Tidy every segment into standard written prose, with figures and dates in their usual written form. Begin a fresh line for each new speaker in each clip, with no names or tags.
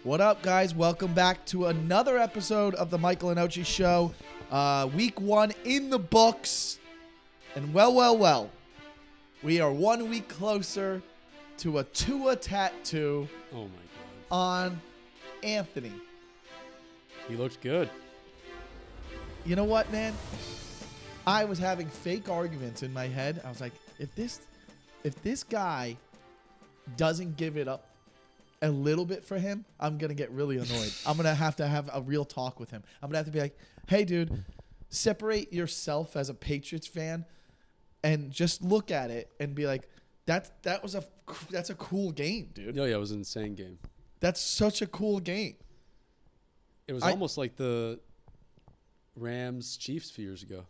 What up, guys? Welcome back to another episode of the Michael Lenoci Show. Week 1 in the books. And well, we are 1 week closer to a Tua tattoo on Anthony.
He looks good.
You know what, man? I was having fake arguments in my head. I was like, if this guy doesn't give it up a little bit for him, I'm going to get really annoyed. I'm going to have a real talk with him. I'm going to have to be like, hey, dude, separate yourself as a Patriots fan and just look at it and be like, that's a cool game, dude.
Yeah, it was an insane game.
That's such a cool game.
It was almost like the Rams-Chiefs a few years ago.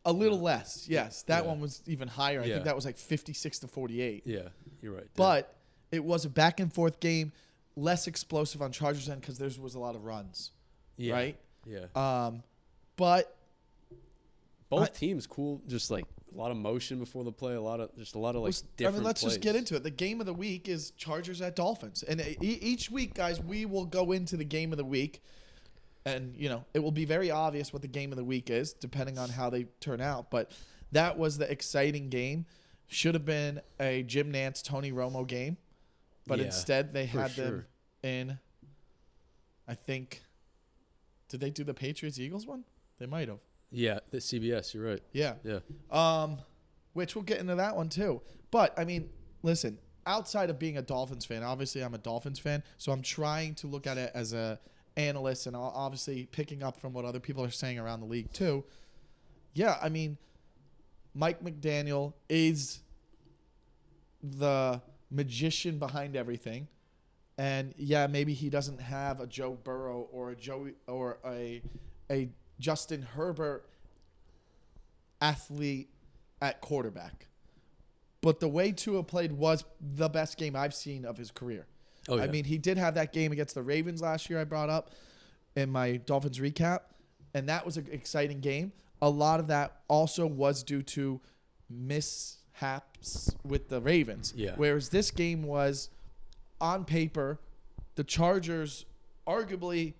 A little less, yes. That
Yeah.
one was even higher. I think that was like 56-48.
Yeah, you're right.
But it was a back-and-forth game, less explosive on Chargers' end because there was a lot of runs, right?
Yeah.
But
both teams cool, just like a lot of motion before the play, a lot of like different
let's
plays.
just get into it. The game of the week is Chargers at Dolphins. And each week, guys, we will go into the game of the week. And, it will be very obvious what the game of the week is, depending on how they turn out. But that was the exciting game. Should have been a Jim Nantz, Tony Romo game. But instead, they had them in, I think, did they do the Patriots-Eagles one? They might have.
Yeah, the CBS, you're right.
Yeah.
Yeah.
Which we'll get into that one, too. But, I mean, listen, outside of being a Dolphins fan, obviously I'm a Dolphins fan, so I'm trying to look at it as a analyst and obviously picking up from what other people are saying around the league too. Yeah, I mean, Mike McDaniel is the magician behind everything. And yeah, maybe he doesn't have a Joe Burrow or a Justin Herbert athlete at quarterback. But the way Tua played was the best game I've seen of his career.
Oh, yeah.
I mean, he did have that game against the Ravens last year I brought up in my Dolphins recap, and that was an exciting game. A lot of that also was due to mishaps with the Ravens.
Yeah.
Whereas this game was, on paper, the Chargers arguably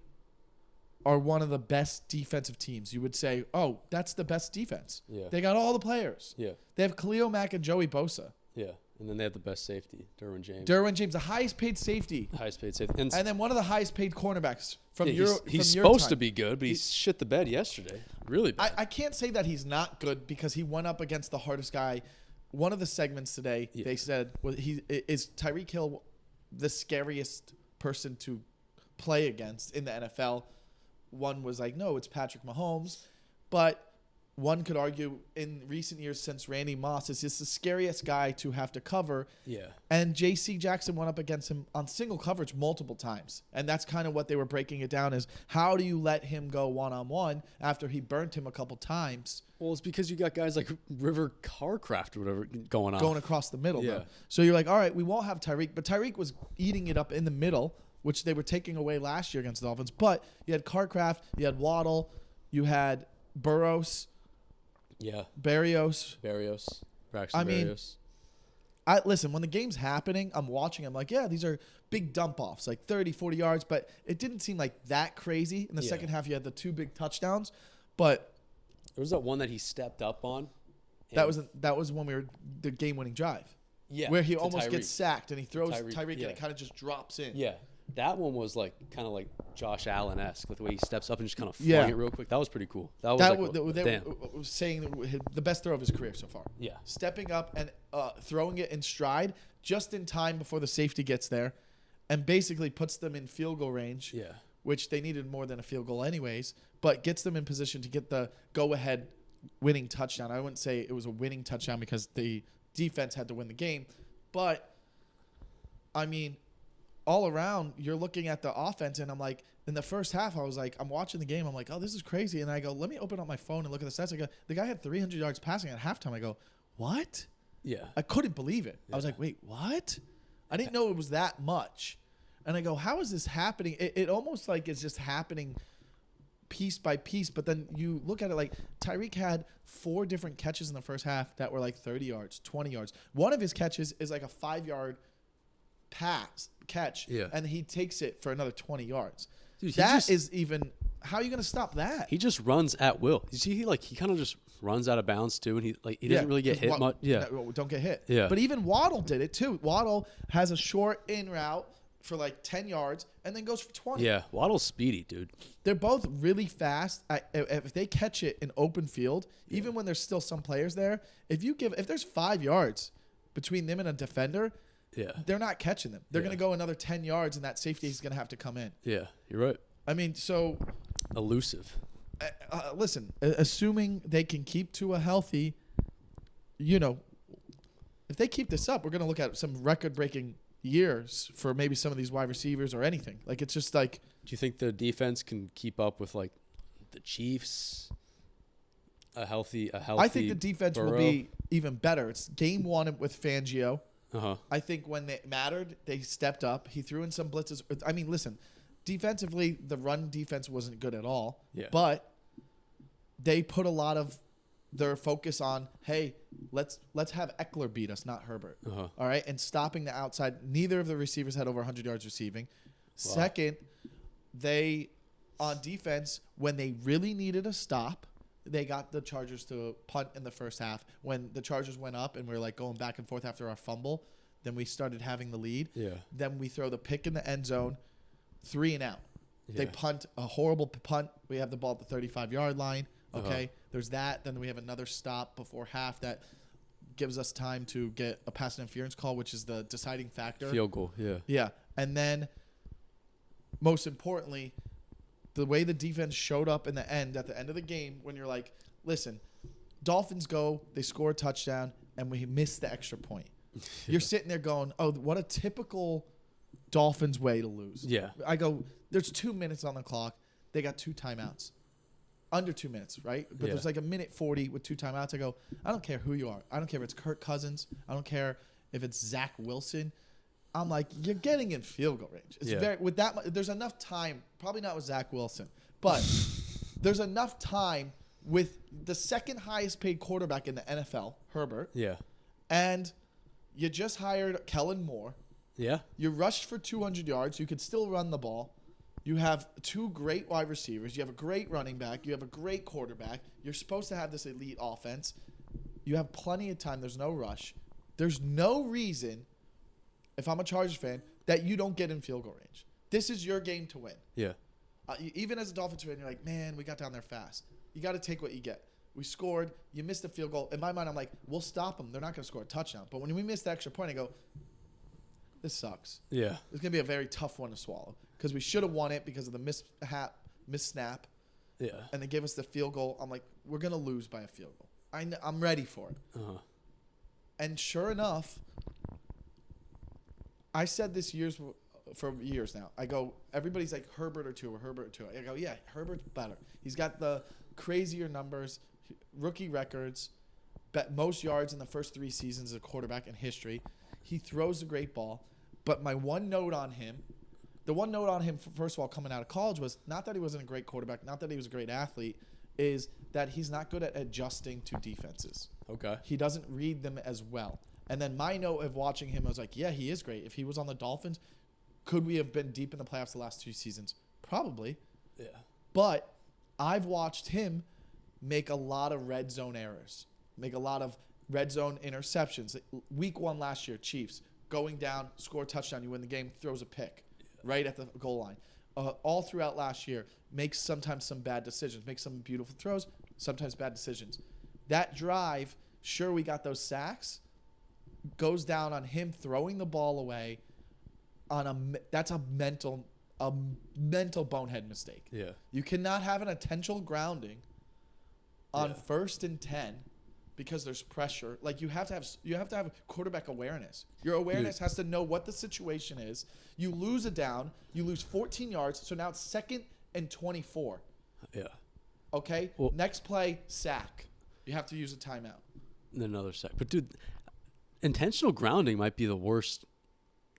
are one of the best defensive teams. You would say, oh, that's the best defense.
Yeah.
They got all the players.
Yeah.
They have Khalil Mack and Joey Bosa.
Yeah. And then they have the best safety, Derwin James.
The highest paid safety.
Highest paid safety.
And then one of the highest paid cornerbacks from
he's supposed to be good, but he shit the bed yesterday. Really bad.
I can't say that he's not good because he went up against the hardest guy. One of the segments today, they said, is Tyreek Hill the scariest person to play against in the NFL? One was like, no, it's Patrick Mahomes. But one could argue in recent years since Randy Moss is just the scariest guy to have to cover.
Yeah.
And J.C. Jackson went up against him on single coverage multiple times. And that's kind of what they were breaking it down is how do you let him go one-on-one after he burnt him a couple times?
Well, it's because you got guys like River Carcraft or whatever going on.
Going across the middle,
Yeah.
though. So you're like, all right, we won't have Tyreek. But Tyreek was eating it up in the middle, which they were taking away last year against the Dolphins. But you had Carcraft, you had Waddle, you had Burrows.
Yeah.
Barrios.
Braxton Berrios.
Listen, when the game's happening, I'm watching. I'm like, yeah, these are big dump-offs, like 30, 40 yards. But it didn't seem like that crazy. In the second half, you had the 2 big touchdowns. But
there was that one that he stepped up on.
That was when we were the game-winning drive.
Yeah.
Where he almost gets sacked, and he throws Tyreek
yeah.
and it kind of just drops in.
Yeah. That one was kind of like Josh Allen-esque, with the way he steps up and just kind of
Yeah.
flung it real quick. That was pretty cool. That was
they were saying the best throw of his career so far.
Yeah.
Stepping up and throwing it in stride just in time before the safety gets there and basically puts them in field goal range,
Yeah.
which they needed more than a field goal anyways, but gets them in position to get the go-ahead winning touchdown. I wouldn't say it was a winning touchdown because the defense had to win the game, but, I mean, all around, you're looking at the offense, and I'm like, in the first half, I was like, I'm watching the game. I'm like, oh, this is crazy. And I go, let me open up my phone and look at the stats. I go, the guy had 300 yards passing at halftime. I go, what?
Yeah.
I couldn't believe it.
Yeah.
I was like, wait, what? I didn't know it was that much. And I go, how is this happening? It almost like it's just happening piece by piece. But then you look at it like Tyreek had 4 different catches in the first half that were like 30 yards, 20 yards. One of his catches is like a 5-yard catch,
Yeah.
and he takes it for another 20 yards.
Dude,
How are you going to stop that?
He just runs at will. You see, he kind of just runs out of bounds too, and he doesn't really get hit much. Yeah,
don't get hit.
Yeah.
But even Waddle did it too. Waddle has a short in route for like 10 yards and then goes for 20.
Yeah, Waddle's speedy, dude.
They're both really fast. If they catch it in open field, even when there's still some players there, if there's 5 yards between them and a defender, they're not catching them. They're going to go another 10 yards, and that safety is going to have to come in.
Yeah, you're right.
I mean, so
Elusive.
listen, assuming they can keep Tua healthy, if they keep this up, we're going to look at some record-breaking years for maybe some of these wide receivers or anything. Like, it's just like...
Do you think the defense can keep up with, like, the Chiefs? A healthy
I think the defense
Burrow?
will be even better. It's game 1 with Fangio.
Uh-huh.
I think when it mattered, they stepped up. He threw in some blitzes. I mean, listen, defensively, the run defense wasn't good at all.
Yeah.
But they put a lot of their focus on, hey, let's have Eckler beat us, not Herbert.
Uh-huh.
All right? And stopping the outside. Neither of the receivers had over 100 yards receiving.
Wow.
Second, they, on defense, when they really needed a stop, they got the Chargers to punt in the first half. When the Chargers went up and we were like going back and forth after our fumble, then we started having the lead.
Yeah.
Then we throw the pick in the end zone, 3 and out.
Yeah.
They punt a horrible punt. We have the ball at the 35-yard line. Okay, There's that. Then we have another stop before half that gives us time to get a pass interference call, which is the deciding factor.
Field goal, yeah.
Yeah. And then, most importantly, the way the defense showed up at the end of the game, when you're like, listen, Dolphins go, they score a touchdown, and we miss the extra point. Yeah. You're sitting there going, oh, what a typical Dolphins way to lose.
Yeah.
I go, there's 2 minutes on the clock. They got 2 timeouts. Under 2 minutes, right? But there's like a minute 40 with 2 timeouts. I go, I don't care who you are. I don't care if it's Kirk Cousins. I don't care if it's Zach Wilson. I'm like, you're getting in field goal range. It's very with that. There's enough time. Probably not with Zach Wilson, but there's enough time with the second highest paid quarterback in the NFL, Herbert.
Yeah.
And you just hired Kellen Moore.
Yeah.
You rushed for 200 yards. You could still run the ball. You have 2 great wide receivers. You have a great running back. You have a great quarterback. You're supposed to have this elite offense. You have plenty of time. There's no rush. There's no reason, if I'm a Chargers fan, that you don't get in field goal range. This is your game to win.
Yeah.
Even as a Dolphins fan, you're like, man, we got down there fast. You got to take what you get. We scored. You missed the field goal. In my mind, I'm like, we'll stop them. They're not going to score a touchdown. But when we missed the extra point, I go, this sucks.
Yeah.
It's going to be a very tough one to swallow because we should have won it because of the miss snap.
Yeah.
And they gave us the field goal. I'm like, we're going to lose by a field goal. I'm ready for it.
Uh-huh.
And sure enough, I said this for years now. I go, everybody's like Herbert or Tua. I go, yeah, Herbert's better. He's got the crazier numbers, rookie records, most yards in the first 3 seasons as a quarterback in history. He throws a great ball. But my one note on him, first of all, coming out of college was not that he wasn't a great quarterback, not that he was a great athlete, is that he's not good at adjusting to defenses.
Okay.
He doesn't read them as well. And then my note of watching him, I was like, yeah, he is great. If he was on the Dolphins, could we have been deep in the playoffs the last 2 seasons? Probably.
Yeah.
But I've watched him make a lot of red zone errors, make a lot of red zone interceptions. Week 1 last year, Chiefs, going down, score a touchdown, you win the game, throws a pick right at the goal line. All throughout last year, makes sometimes some bad decisions, makes some beautiful throws, sometimes bad decisions. That drive, sure, we got those sacks, goes down on him throwing the ball away. That's a mental bonehead mistake.
Yeah.
You cannot have an intentional grounding on 1st and 10 because there's pressure. Like you have to have quarterback awareness. Your awareness has to know what the situation is. You lose a down, you lose 14 yards, so now it's 2nd and 24.
Yeah.
Okay?
Well,
next play, sack. You have to use a timeout.
Another sack. But dude, intentional grounding might be the worst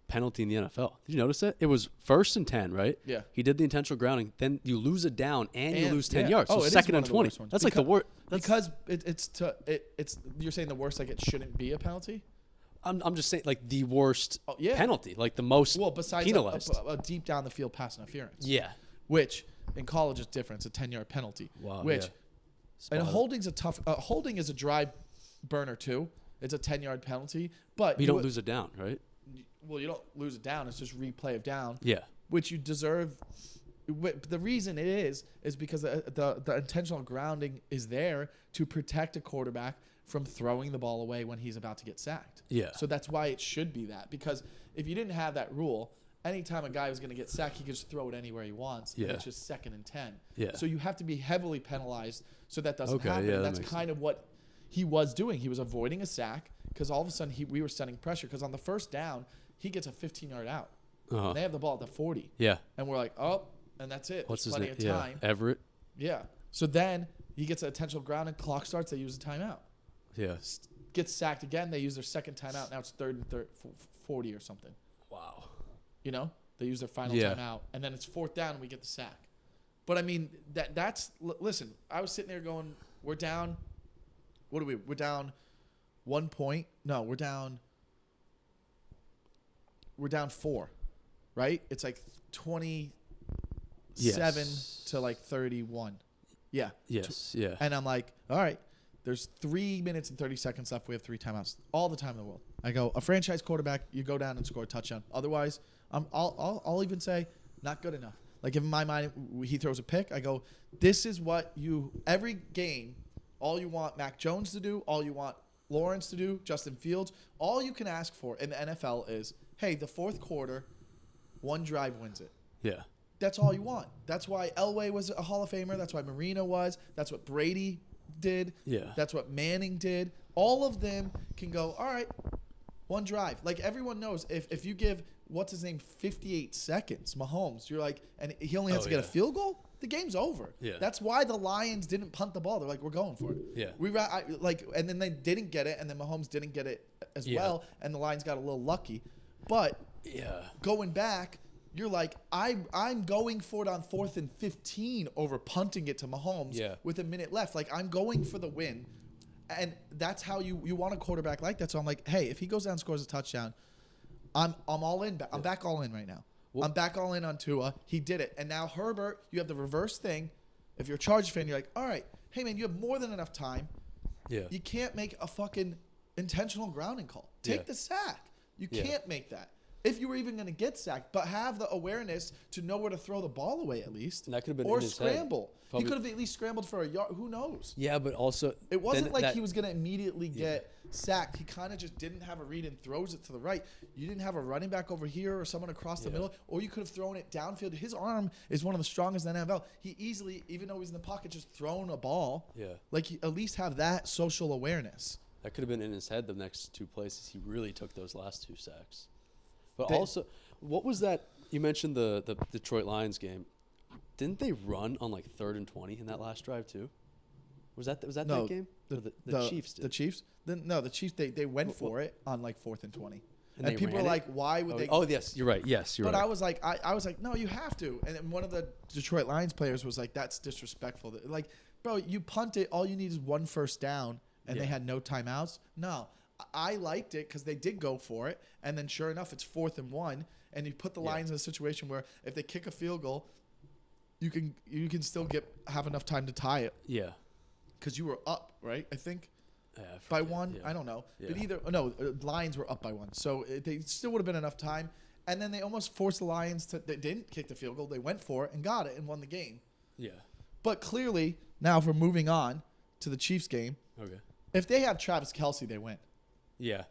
penalty in the NFL. Did you notice that? It was 1st and 10, right?
Yeah.
He did the intentional grounding. Then you lose a down and you lose 10 yards. So
it is
2nd
one
and
of the
20.
worst ones.
That's like the worst.
Because it's you're saying the worst, like it shouldn't be a penalty?
I'm just saying, like, the worst
yeah.
penalty, like the most
besides
penalized.
a deep down the field pass interference.
Yeah.
Which in college is different. It's a 10-yard penalty.
Wow.
Which
Yeah.
and holding's a tough. Holding is a dry burner too. It's a 10-yard penalty, but
You don't lose it down, right?
Well, you don't lose it down. It's just replay of down.
Yeah.
Which you deserve. The reason it is because the intentional grounding is there to protect a quarterback from throwing the ball away when he's about to get sacked.
Yeah.
So that's why it should be that. Because if you didn't have that rule, anytime a guy was going to get sacked, he could just throw it anywhere he wants.
Yeah.
And it's just 2nd and 10.
Yeah.
So you have to be heavily penalized so that doesn't happen.
Yeah,
And
that
that's
makes
kind of what he was doing. He was avoiding a sack because all of a sudden we were sending pressure. Because on the first down, he gets a 15-yard out.
Uh-huh.
And they have the ball at the 40.
Yeah.
And we're like, oh, and that's it.
What's
There's
his
plenty
name?
of time.
Yeah. Everett.
Yeah. So then he gets an intentional ground and clock starts. They use a timeout.
Yeah.
Gets sacked again. They use their second timeout. Now it's 3rd and 40 or something.
Wow.
You know, they use their final timeout, and then it's 4th down, and we get the sack. But I mean, listen. I was sitting there going, "We're down. What are we? We're down 1 point. No, we're down 4, right? It's like 27 to like 31. Yeah.
Yes. Yeah.
And I'm like, all right, there's 3 minutes and 30 seconds left. We have 3 timeouts. All the time in the world. I go, a franchise quarterback, you go down and score a touchdown. Otherwise, I'll even say not good enough. Like if in my mind he throws a pick, I go, this is what every game, all you want Mac Jones to do, all you want Lawrence to do, Justin Fields, all you can ask for in the NFL is, hey, the 4th quarter, 1 drive wins it.
Yeah.
That's all you want. That's why Elway was a Hall of Famer. That's why Marino was. That's what Brady did.
Yeah.
That's what Manning did. All of them can go, all right, 1 drive. Like everyone knows if you give, what's his name, 58 seconds, Mahomes, you're like, and he only has to get a field goal, the game's over.
Yeah.
That's why the Lions didn't punt the ball. They're like, we're going for it.
Yeah.
And then they didn't get it, and then Mahomes didn't get it as well, and the Lions got a little lucky. But going back, you're like, I'm going for it on 4th and 15 over punting it to Mahomes with a minute left. Like, I'm going for the win. And that's how you want a quarterback like that. So I'm like, hey, if he goes down and scores a touchdown, I'm all in. I'm back all in right now. Well, I'm back all in on Tua. He did it. And now Herbert, you have the reverse thing. If you're a Chargers fan, you're like, all right, hey, man, you have more than enough time.
Yeah.
You can't make a fucking intentional grounding call. Take the sack. You can't make that. If you were even going to get sacked, but have the awareness to know where to throw the ball away at least.
And that could have been
or
in his
scramble.
Head.
He could have at least scrambled for a yard. Who knows?
Yeah, but also
it wasn't like he was going to immediately get sacked. He kind of just didn't have a read and throws it to the right. You didn't have a running back over here or someone across the middle, or you could have thrown it downfield. His arm is one of the strongest in the NFL. He easily, even though he's in the pocket, just thrown a ball.
Yeah.
Like, at least have that social awareness.
That could have been in his head the next 2 places. He really took those last 2 sacks. But also, what was that? You mentioned the Detroit Lions game. Didn't they run on like 3rd and 20 in that last drive too? Was that that game? The Chiefs did.
The Chiefs? The Chiefs, they went for it on like 4th and 20. And
they
people
ran
were
it?
like, why would they?
Oh, yes, you're right. Yes, you're right.
But I was like, no, you have to. And then one of the Detroit Lions players was like, that's disrespectful. Like, bro, you punt it. All you need is 1 first down, and they had no timeouts. No, I liked it because they did go for it. And then sure enough, it's 4th and 1. And you put the Lions in a situation where if they kick a field goal, you can still have enough time to tie it.
Yeah.
Because you were up, right? I think.
Yeah,
by 1,
yeah.
I don't know.
Yeah.
But Lions were up by 1. So they still would have been enough time. And then they almost forced the Lions they didn't kick the field goal. They went for it and got it and won the game.
Yeah.
But clearly, now if we're moving on to the Chiefs game,
Okay.
if they have Travis Kelce, they win.
Yeah.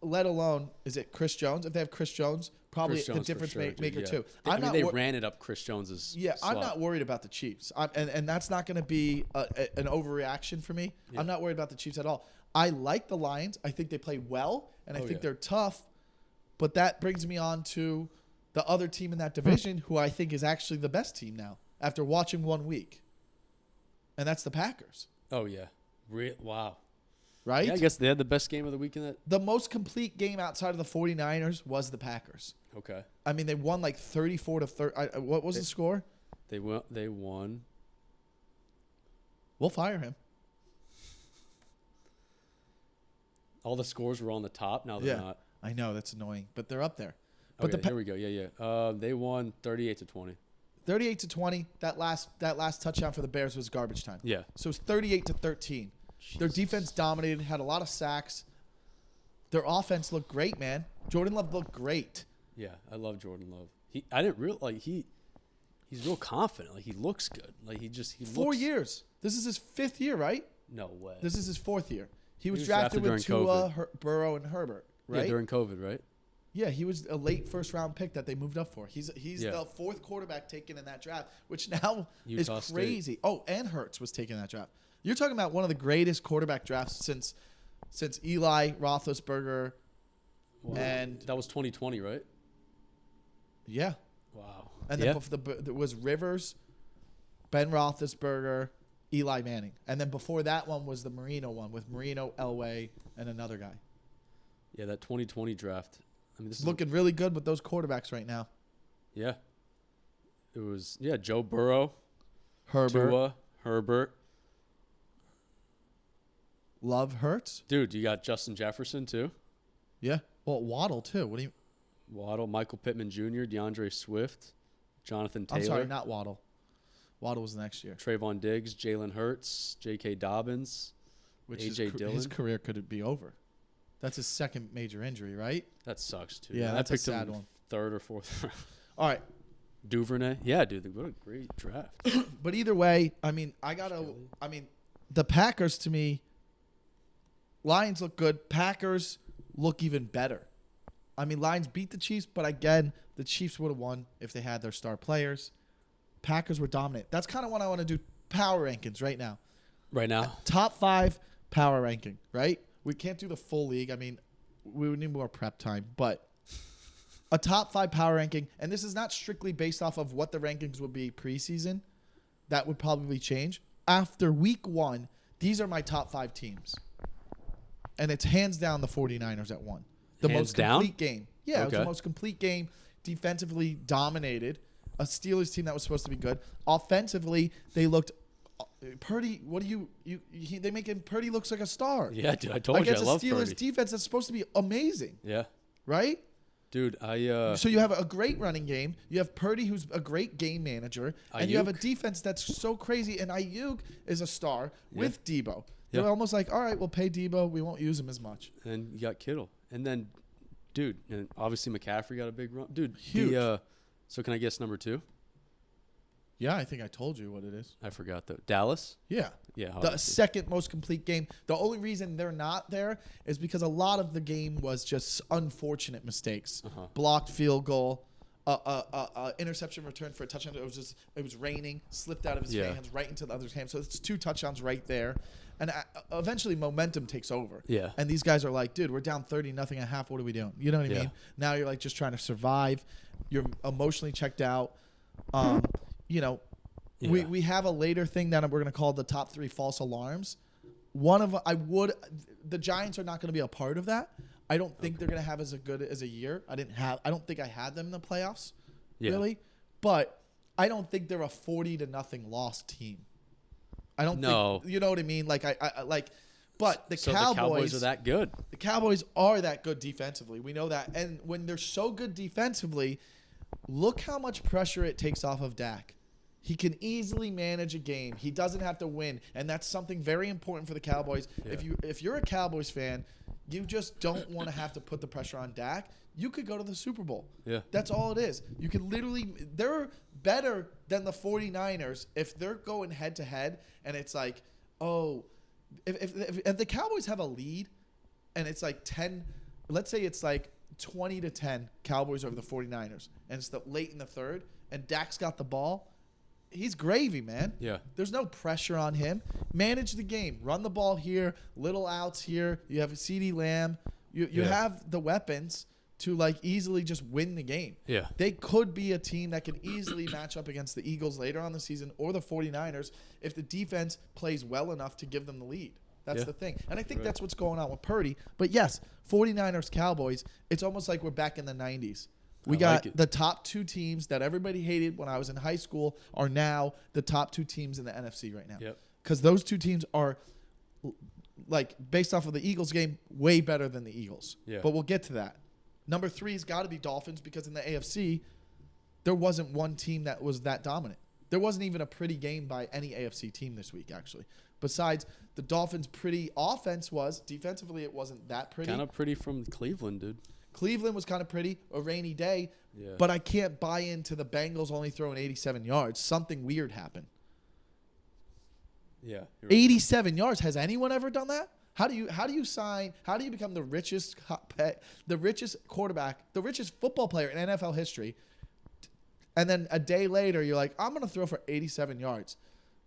Let alone, is it Chris Jones? If they have Chris Jones, probably the difference maker too.
They ran it up Chris Jones's slot.
I'm not worried about the Chiefs. And that's not going to be an overreaction for me. Yeah. I'm not worried about the Chiefs at all. I like the Lions. I think they play well, and I think they're tough. But that brings me on to the other team in that division, who I think is actually the best team now after watching 1 week. And that's the Packers.
Oh, yeah. Wow.
Right?
Yeah, I guess they had the best game of the week in that.
The most complete game outside of the 49ers was the Packers.
Okay.
I mean, they won like 34 to 30. What was the score?
They won.
We'll fire him.
All the scores were on the top. Now they're not.
I know that's annoying, but they're up there. But
Okay, here we go. Yeah. They won 38-20.
38-20. That last touchdown for the Bears was garbage time.
Yeah.
So it's 38-13. Their defense dominated, had a lot of sacks. Their offense looked great, man. Jordan Love looked great.
Yeah, I love Jordan Love. I didn't real like he's real confident. Like he looks good. Like he
4 years. This is his 5th year, right?
No way.
This is his 4th year. He was drafted with Tua, Burrow, and Herbert, right?
Yeah, during COVID, right?
Yeah, he was a late first-round pick that they moved up for. He's the 4th quarterback taken in that draft, which now
Utah
is crazy. State. Oh, and Hurts was taken in that draft. You're talking about one of the greatest quarterback drafts since Eli, Roethlisberger, and
that was 2020, right?
Yeah.
Wow.
And then there was Rivers, Ben Roethlisberger, Eli Manning, and then before that one was the Marino one with Marino, Elway, and another guy.
Yeah, that 2020 draft. I mean, this is
looking really good with those quarterbacks right now.
Yeah. It was Joe Burrow,
Herbert,
Tua, Herbert.
Love Hurts.
Dude, you got Justin Jefferson too.
Yeah. Well, Waddle too. What do you?
Waddle, Michael Pittman Jr., DeAndre Swift, Jonathan Taylor.
I'm sorry, not Waddle. Waddle was next year.
Trayvon Diggs, Jalen Hurts, J.K. Dobbins, A.J. Dillon.
His career could be over. That's his second major injury, right?
That sucks too.
Yeah, that's a sad one.
3rd or 4th round.
All right.
Duvernay. Yeah, dude, what a great draft.
But either way, I mean, the Packers to me, Lions look good. Packers look even better. I mean, Lions beat the Chiefs, but again, the Chiefs would have won if they had their star players. Packers were dominant. That's kind of what I want to do. Power rankings right now.
Right now?
Top 5 power ranking, right? We can't do the full league. I mean, we would need more prep time, but a top 5 power ranking, and this is not strictly based off of what the rankings would be preseason. That would probably change. After week 1, these are my top 5 teams. And it's hands down the 49ers at 1. The
hands
most complete game. Yeah, It was the most complete game. Defensively dominated. A Steelers team that was supposed to be good. Offensively, they looked Purdy. What do they making Purdy looks like a star.
Yeah, dude, I told you I love
Purdy. Against
Purdy.
a Steelers defense that's supposed to be amazing.
Yeah.
Right?
Dude,
So you have a great running game. You have Purdy, who's a great game manager. And you have a defense that's so crazy. And Ayuk is a star with Debo.
Yeah.
They're almost like, all right, we'll pay Debo. We won't use him as much.
And you got Kittle. And then, dude, and obviously McCaffrey got a big run. Dude,
huge.
So can I guess number 2?
Yeah, I think I told you what it is.
I forgot, though. Dallas?
Yeah.
Yeah.
Obviously. The second most complete game. The only reason they're not there is because a lot of the game was just unfortunate mistakes. Blocked field goal, interception return for a touchdown. It was raining, slipped out of his hands right into the other's hands. So it's 2 touchdowns right there. And eventually momentum takes over.
Yeah.
And these guys are like, dude, we're down 30-0 at half. What are we doing? You know what I mean? Now you're like just trying to survive. You're emotionally checked out. We have a later thing that we're going to call the top 3 false alarms. The Giants are not going to be a part of that. I don't think they're going to have as good as a year. I don't think I had them in the playoffs, really. But I don't think they're a 40-0 loss team. I don't think, you know what I mean? But the
Cowboys are that good.
The Cowboys are that good defensively. We know that. And when they're so good defensively, look how much pressure it takes off of Dak. He can easily manage a game. He doesn't have to win, and that's something very important for the Cowboys. Yeah. If you're a Cowboys fan, you just don't want to have to put the pressure on Dak. You could go to the Super Bowl. Yeah. That's all it is. You could literally – they're better than the 49ers if they're going head-to-head, and it's like, if the Cowboys have a lead and it's like 10 – let's say it's like 20-10 Cowboys over the 49ers, and it's late in the third, and Dak's got the ball – he's gravy, man. Yeah. There's no pressure on him. Manage the game. Run the ball here. Little outs here. You have a CeeDee Lamb. You have the weapons to easily just win the game. Yeah. They could be a team that can easily match up against the Eagles later on the season or the 49ers if the defense plays well enough to give them the lead. That's the thing. And I think that's what's going on with Purdy. But yes, 49ers, Cowboys, it's almost like we're back in the 90s. We got the top 2 teams that everybody hated when I was in high school are now the top 2 teams in the NFC right now. Yep. Because those 2 teams are like based off of the Eagles game, way better than the Eagles.
Yeah.
But we'll get to that. Number 3's got to be Dolphins because in the AFC, there wasn't one team that was that dominant. There wasn't even a pretty game by any AFC team this week, actually. Besides, the Dolphins' pretty offense was. Defensively, it wasn't that pretty.
Kind of pretty from Cleveland, dude.
Cleveland was kind of pretty, a rainy day.
Yeah.
But I can't buy into the Bengals only throwing 87 yards. Something weird happened.
Yeah. You're right.
87 yards. Has anyone ever done that? How do you become the richest quarterback, the richest football player in NFL history? And then a day later, you're like, I'm going to throw for 87 yards.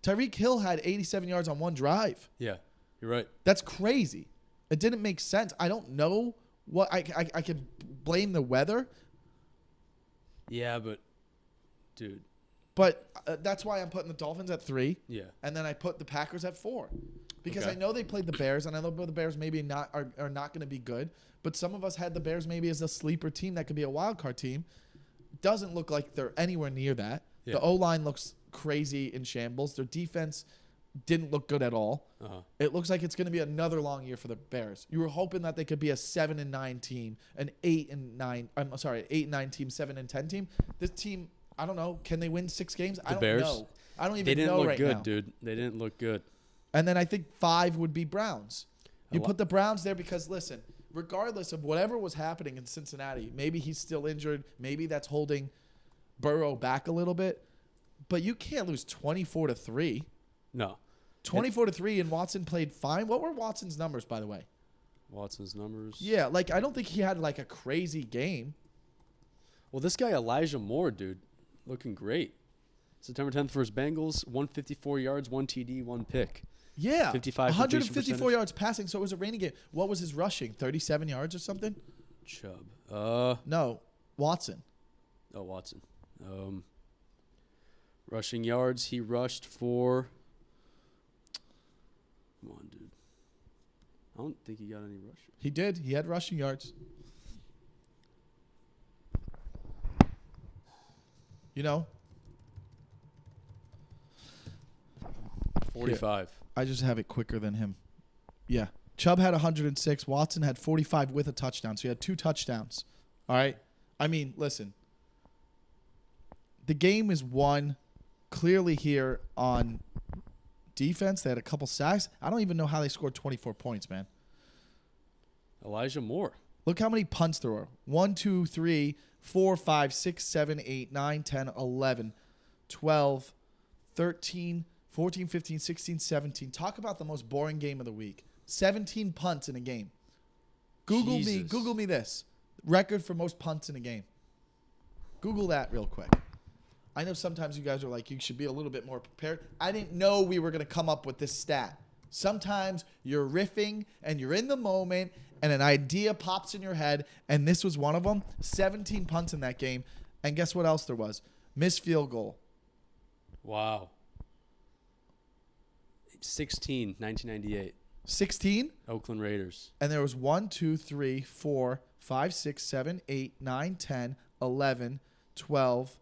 Tyreek Hill had 87 yards on one drive.
Yeah, you're right.
That's crazy. It didn't make sense. I don't know what I can blame the weather.
Yeah, but, dude.
But that's why I'm putting the Dolphins at 3.
Yeah.
And then I put the Packers at 4. Because
Okay.
I know they played the Bears, and I know the Bears maybe are not going to be good. But some of us had the Bears maybe as a sleeper team that could be a wild card team. Doesn't look like they're anywhere near that.
Yeah.
The O-line looks crazy in shambles. Their defense didn't look good at all.
Uh-huh.
It looks like it's going to be another long year for the Bears. You were hoping that they could be a 7-9 team, an 8-9. I'm sorry, 8-9 team, 7-10 team. This team, I don't know. Can they win 6 games? I don't
Bears?
know. I don't even
They didn't
know
look
right
good,
now.
dude. They didn't look good.
And then I think 5 would be Browns. You put the Browns there because, listen, regardless of whatever was happening in Cincinnati, maybe he's still injured. Maybe that's holding Burrow back a little bit. But you can't lose 24-3.
No.
24-3, and Watson played fine. What were Watson's numbers, by the way?
Watson's numbers.
Yeah, like I don't think he had like a crazy game.
Well, this guy Elijah Moore, dude, looking great. September 10th for his Bengals, 154 yards, 1 TD, 1 pick.
Yeah,
55
154
completion
yards passing, so it was a rainy game. What was his rushing? 37 yards or something?
Chubb.
No, Watson.
Oh, Watson. Rushing yards, he rushed for. Come on, dude. I don't think he got any rushing.
He did. He had rushing yards. You know?
45.
I just have it quicker than him. Yeah. Chubb had 106. Watson had 45 with a touchdown. So he had 2 touchdowns. All right? I mean, listen. The game is won clearly here on defense. They had a couple sacks. I don't even know how they scored 24 points, man.
Elijah Moore.
Look how many punts there were. 1, 2, 3, 4, 5, 6, 7, 8, 9, 10, 11, 12, 13, 14, 15, 16, 17. Talk about the most boring game of the week. 17 punts in a game. Google me this. Record for most punts in a game. Google that real quick. I know sometimes you guys are like, you should be a little bit more prepared. I didn't know we were going to come up with this stat. Sometimes you're riffing and you're in the moment and an idea pops in your head, and this was one of them. 17 punts in that game. And guess what else there was? Missed field goal.
Wow. 16, 1998.
16?
Oakland Raiders.
And there was 1, 2, 3, 4, 5, 6, 7, 8, 9, 10, 11, 12,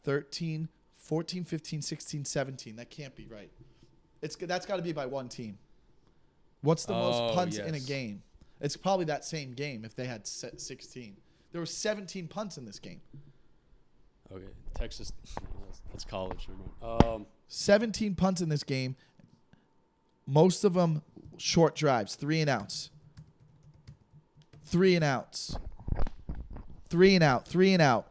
13, 14, 15, 16, 17. That can't be right. That's got to be by one team. What's the most punts in a game? It's probably that same game if they had 16. There were 17 punts in this game.
Okay. Texas. That's college.
17 punts in this game. Most of them short drives, 3 and outs. 3 and outs. 3 and out, 3 and out.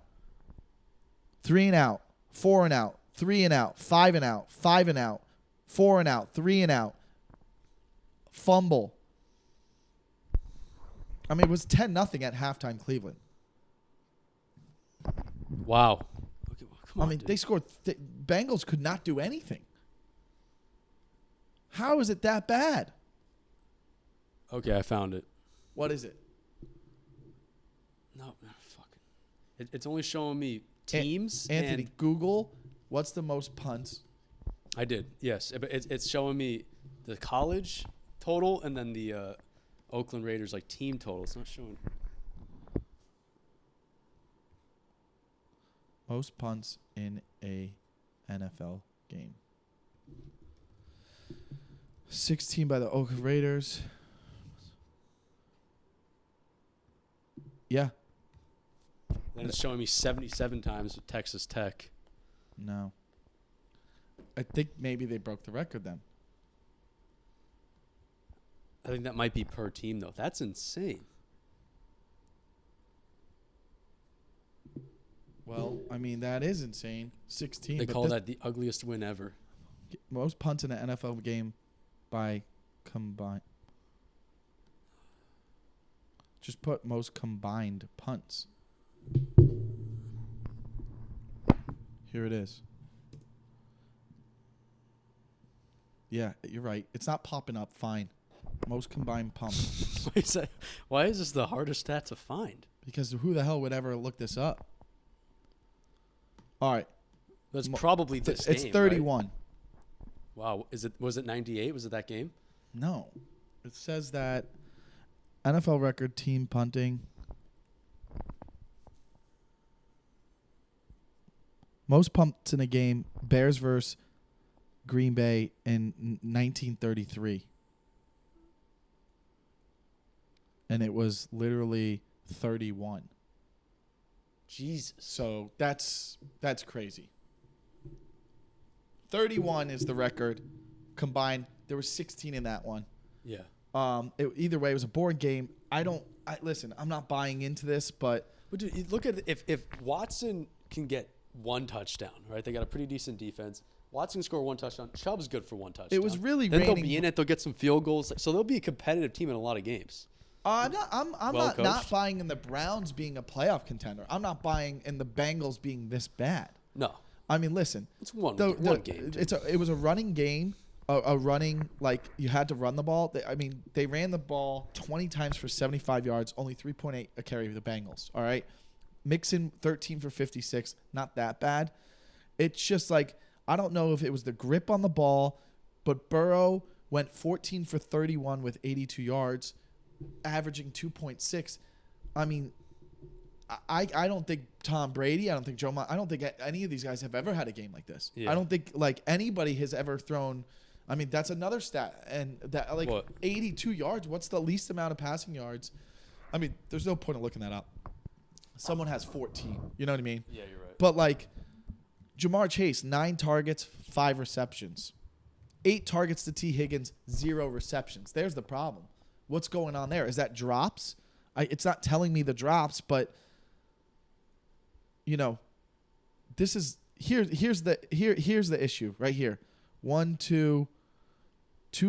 3 and out, 4 and out, 3 and out, 5 and out, 5 and out, 4 and out, 3 and out. Fumble. I mean, it was 10-0 at halftime, Cleveland.
Wow. Okay, well, come on,
I mean,
dude.
they scored. Bengals could not do anything. How is it that bad?
Okay, I found it.
What is it?
No, fucking. It's only showing me teams.
Anthony,
and
Google, what's the most punts?
I did, yes. But it's showing me the college total and then the Oakland Raiders like team total. It's not showing.
Most punts in a NFL game. 16 by the Oakland Raiders. Yeah.
Then it's showing me 77 times with Texas Tech.
No. I think maybe they broke the record then.
I think that might be per team, though. That's insane.
Well, I mean, that is insane. 16.
They
but
call that the ugliest win ever.
most punts in an NFL game by combined. Just put most combined punts. Here it is. Yeah, you're right. It's not popping up. Fine. Most combined punts.
Why is this the hardest stat to find?
Because who the hell would ever look this up? All right.
That's probably this
It's
game,
31.
Right? Wow. Was it 98? Was it that game?
No. It says that NFL record team punting. Most punts in a game, Bears versus Green Bay in 1933. And it was literally 31.
Jesus.
So that's crazy. 31 is the record combined. There was 16 in that one.
Yeah.
Either way, it was a boring game. Listen, I'm not buying into this, but
dude, you look at if Watson can get one touchdown, right? They got a pretty decent defense. Watson can score one touchdown. Chubb's good for one touchdown.
It was really
then
raining.
They'll be in it. They'll get some field goals. So they'll be a competitive team in a lot of games.
I'm
Well
not
coached.
buying in the Browns being a playoff contender. I'm not buying in the Bengals being this bad.
No.
I mean, listen.
It's one game. Dude.
It was a running game. A running, like, you had to run the ball. They ran the ball 20 times for 75 yards, only 3.8 a carry for the Bengals. All right. Mixon 13 for 56, not that bad. It's just like, I don't know if it was the grip on the ball, but Burrow went 14 for 31 with 82 yards, averaging 2.6. I mean, I don't think Tom Brady, I don't think Joe, I don't think any of these guys have ever had a game like this.
Yeah.
I don't think like anybody has ever thrown. I mean, that's another stat, and that like
What?
82 yards. What's the least amount of passing yards? I mean, there's no point in looking that up. Someone has 14. You know what I mean?
Yeah, you're right.
But like Jamar Chase, 9 targets, 5 receptions. 8 targets to T. Higgins, 0 receptions. There's the problem. What's going on there? Is that drops? It's not telling me the drops, but you know, this is here's the issue right here. 2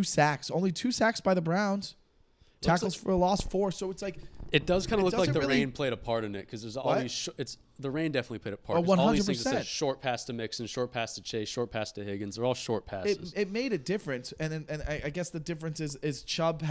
sacks. Only 2 sacks by the Browns. Tackles for a loss 4. So it's like
it does kind of look like the
really,
rain played a part in it because there's all
What?
these. It's the rain definitely played a part.
Oh,
There's all these things that
100%.
says short pass to Mixon, short pass to Chase, short pass to Higgins. They're all short passes.
It made a difference, and I guess the difference is Chubb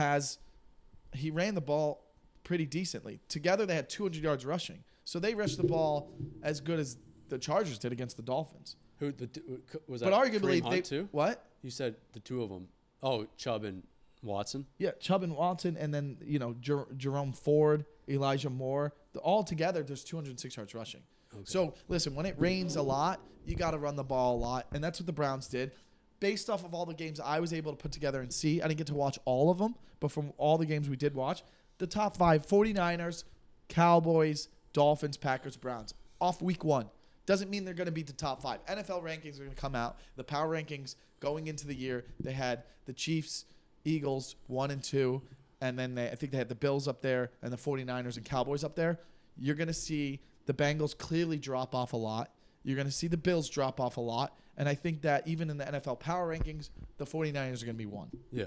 he ran the ball pretty decently. Together they had 200 yards rushing, so they rushed the ball as good as the Chargers did against the Dolphins.
Was that?
But arguably
Kareem
they
Hunt too.
What?
You said the two of them. Oh, Chubb and Watson.
Yeah, Chubb and Watson, and then Jerome Ford, Elijah Moore. All together, there's 206 yards rushing.
Okay.
So listen, when it rains a lot, you got to run the ball a lot, and that's what the Browns did. Based off of all the games I was able to put together and see, I didn't get to watch all of them, but from all the games we did watch, the top 5: 49ers, Cowboys, Dolphins, Packers, Browns. Off week 1. Doesn't mean they're going to beat the top 5. NFL rankings are going to come out. The power rankings going into the year, they had the Chiefs, Eagles 1 and 2, and then I think they had the Bills up there and the 49ers and Cowboys up there. You're going to see the Bengals clearly drop off a lot. You're going to see the Bills drop off a lot. And I think that even in the NFL power rankings, the 49ers are going to be 1.
Yeah.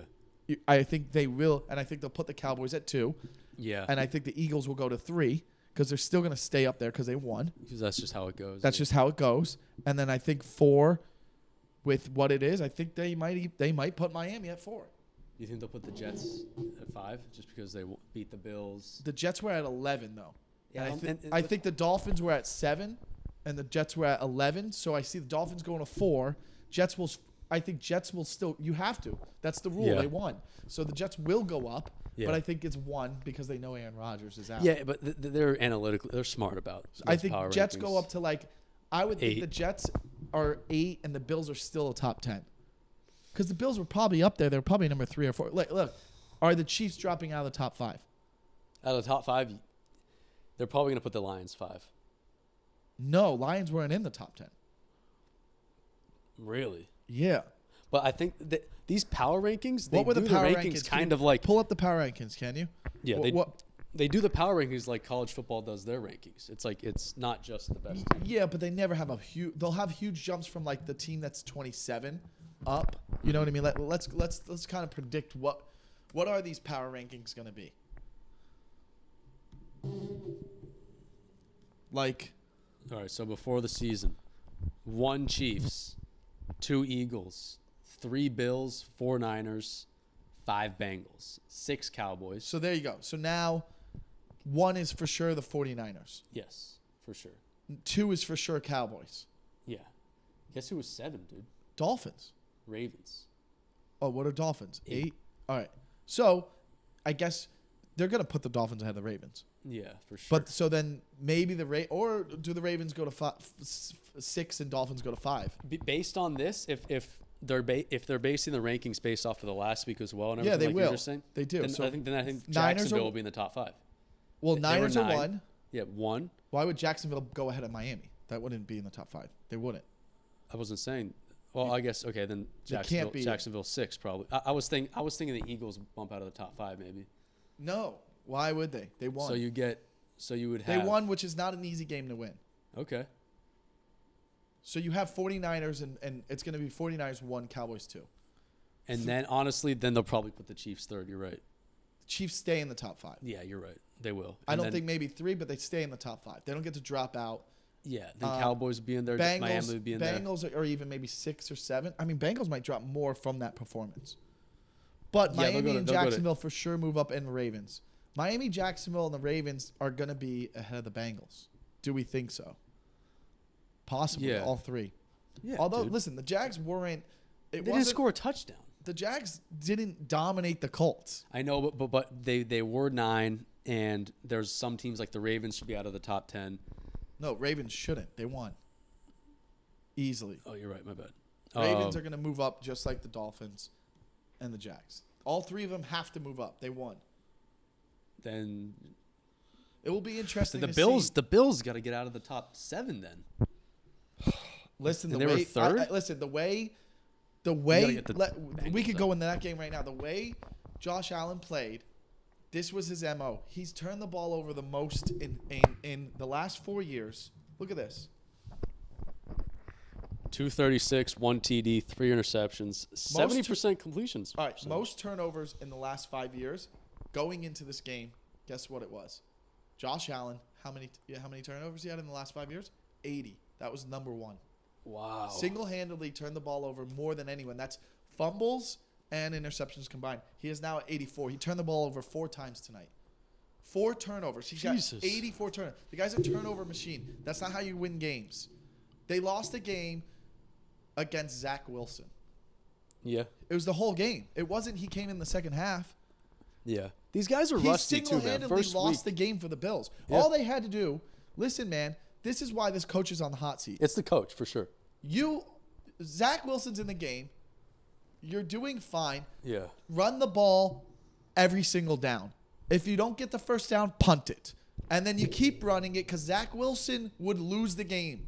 I think they will, and I think they'll put the Cowboys at 2.
Yeah.
And I think the Eagles will go to 3 because they're still going to stay up there because they won.
Because that's just how it goes.
That's just how it goes. And then I think 4, with what it is, I think they might put Miami at 4.
You think they'll put the Jets at 5 just because they beat the Bills?
The Jets were at 11 though.
Yeah,
And I think the Dolphins were at 7, and the Jets were at 11. So I see the Dolphins going to 4. I think Jets will still. You have to. That's the rule.
Yeah.
They won. So the Jets will go up.
Yeah.
But I think it's 1 because they know Aaron Rodgers is out.
Yeah, but they're analytical. They're smart about it.
I think Jets go up to I would think
8.
the Jets are 8 and the Bills are still a top 10. Because the Bills were probably up there. They're probably number 3 or 4. Look, are the Chiefs dropping out of the top 5?
Out of the top 5, they're probably going to put the Lions 5.
No, Lions weren't in the top 10.
Really?
Yeah.
But I think that these power rankings, they
What were
do
the power
rankings
rankings?
kind of like...
Pull up the power rankings, can you?
Yeah, they do the power rankings like college football does their rankings. It's like it's not just the best team.
Yeah, but they never have a huge. They'll have huge jumps from like the team that's 27 up. You know what I mean? Let's kind of predict what are these power rankings going to be. Like,
All right, so before the season, 1 Chiefs, 2 Eagles, 3 Bills, 4 Niners, 5 Bengals, 6 Cowboys.
so there you go. So now 1 is for sure the 49ers.
Yes, for sure.
2 is for sure Cowboys.
Yeah. Guess who was 7, dude?
Dolphins.
Ravens.
Oh, what are Dolphins?
8.
8? All right. So I guess they're going to put the Dolphins ahead of the Ravens.
Yeah, for sure.
But so then maybe or do the Ravens go to 6 and Dolphins go to 5?
Based on this, if they're basing the rankings based off of the last week as well, and everything
Yeah, they
like
will.
you were saying,
They do.
Then
So
I think
Niners
Jacksonville
are-
will be in the top 5.
Well,
They
Niners
were
are
9.
1.
Yeah, 1.
Why would Jacksonville go ahead of Miami? That wouldn't be in the top 5. They wouldn't.
I wasn't saying. Well, I guess okay. Then
They can't be.
Jacksonville 6 probably. I was thinking the Eagles bump out of the top 5 maybe.
No. Why would they? They won.
So you would
They
have.
won, which is not an easy game to win.
Okay.
So you have 49ers, and it's going to be 49ers 1, Cowboys 2.
And then honestly, then they'll probably put the Chiefs 3rd. You're right.
The Chiefs stay in the top 5.
Yeah, you're right. They will.
I
And
don't
then-
think maybe 3, but they stay in the top 5. They don't get to drop out.
Yeah, then Cowboys would be in there. Miami would be in there.
Bengals or even maybe 6 or 7. I mean, Bengals might drop more from that performance. But
Yeah,
Miami and Jacksonville for sure move up, and Ravens. Miami, Jacksonville, and the Ravens are going to be ahead of the Bengals. Do we think so? Possibly,
Yeah.
all 3.
Yeah.
Although,
dude.
listen, the Jags weren't.
they didn't score a touchdown.
The Jags didn't dominate the Colts.
I know, but they were 9, and there's some teams like the Ravens should be out of the top 10.
No, Ravens shouldn't. They won. Easily.
Oh, you're right. My bad.
Ravens are going to move up just like the Dolphins and the Jags. All 3 of them have to move up. They won.
Then
It will be interesting
the
to
Bills.
see.
The Bills got to get out of the top 7 then.
Listen,
And
the
they were
way
3rd?
listen, the way
get the
we could
Bengals
go
out.
into that game right now. The way Josh Allen played, this was his MO. He's turned the ball over the most in the last 4 years. Look at this.
236, 1 TD, 3 interceptions, 70% completions.
All right,
percentage.
most turnovers in the last 5 years. Going into this game, guess what it was? Josh Allen, how many turnovers he had in the last 5 years? 80. That was number 1.
Wow.
Single-handedly turned the ball over more than anyone. That's fumbles and interceptions combined. He is now at 84. He turned the ball over 4 times tonight. 4 turnovers. He's
Jesus.
got 84 turnovers. The guy's a turnover machine. That's not how you win games. They lost a game against Zach Wilson.
Yeah.
It was the whole game. It wasn't he came in the second half.
Yeah. These guys are
He
rusty too, man.
single-handedly
First
lost
week.
the game for the Bills.
Yeah.
All they had to do, listen, man, this is why this coach is on the hot seat.
It's the coach for sure.
Zach Wilson's in the game. You're doing fine.
Yeah.
Run the ball every single down. If you don't get the first down, punt it. And then you keep running it because Zach Wilson would lose the game.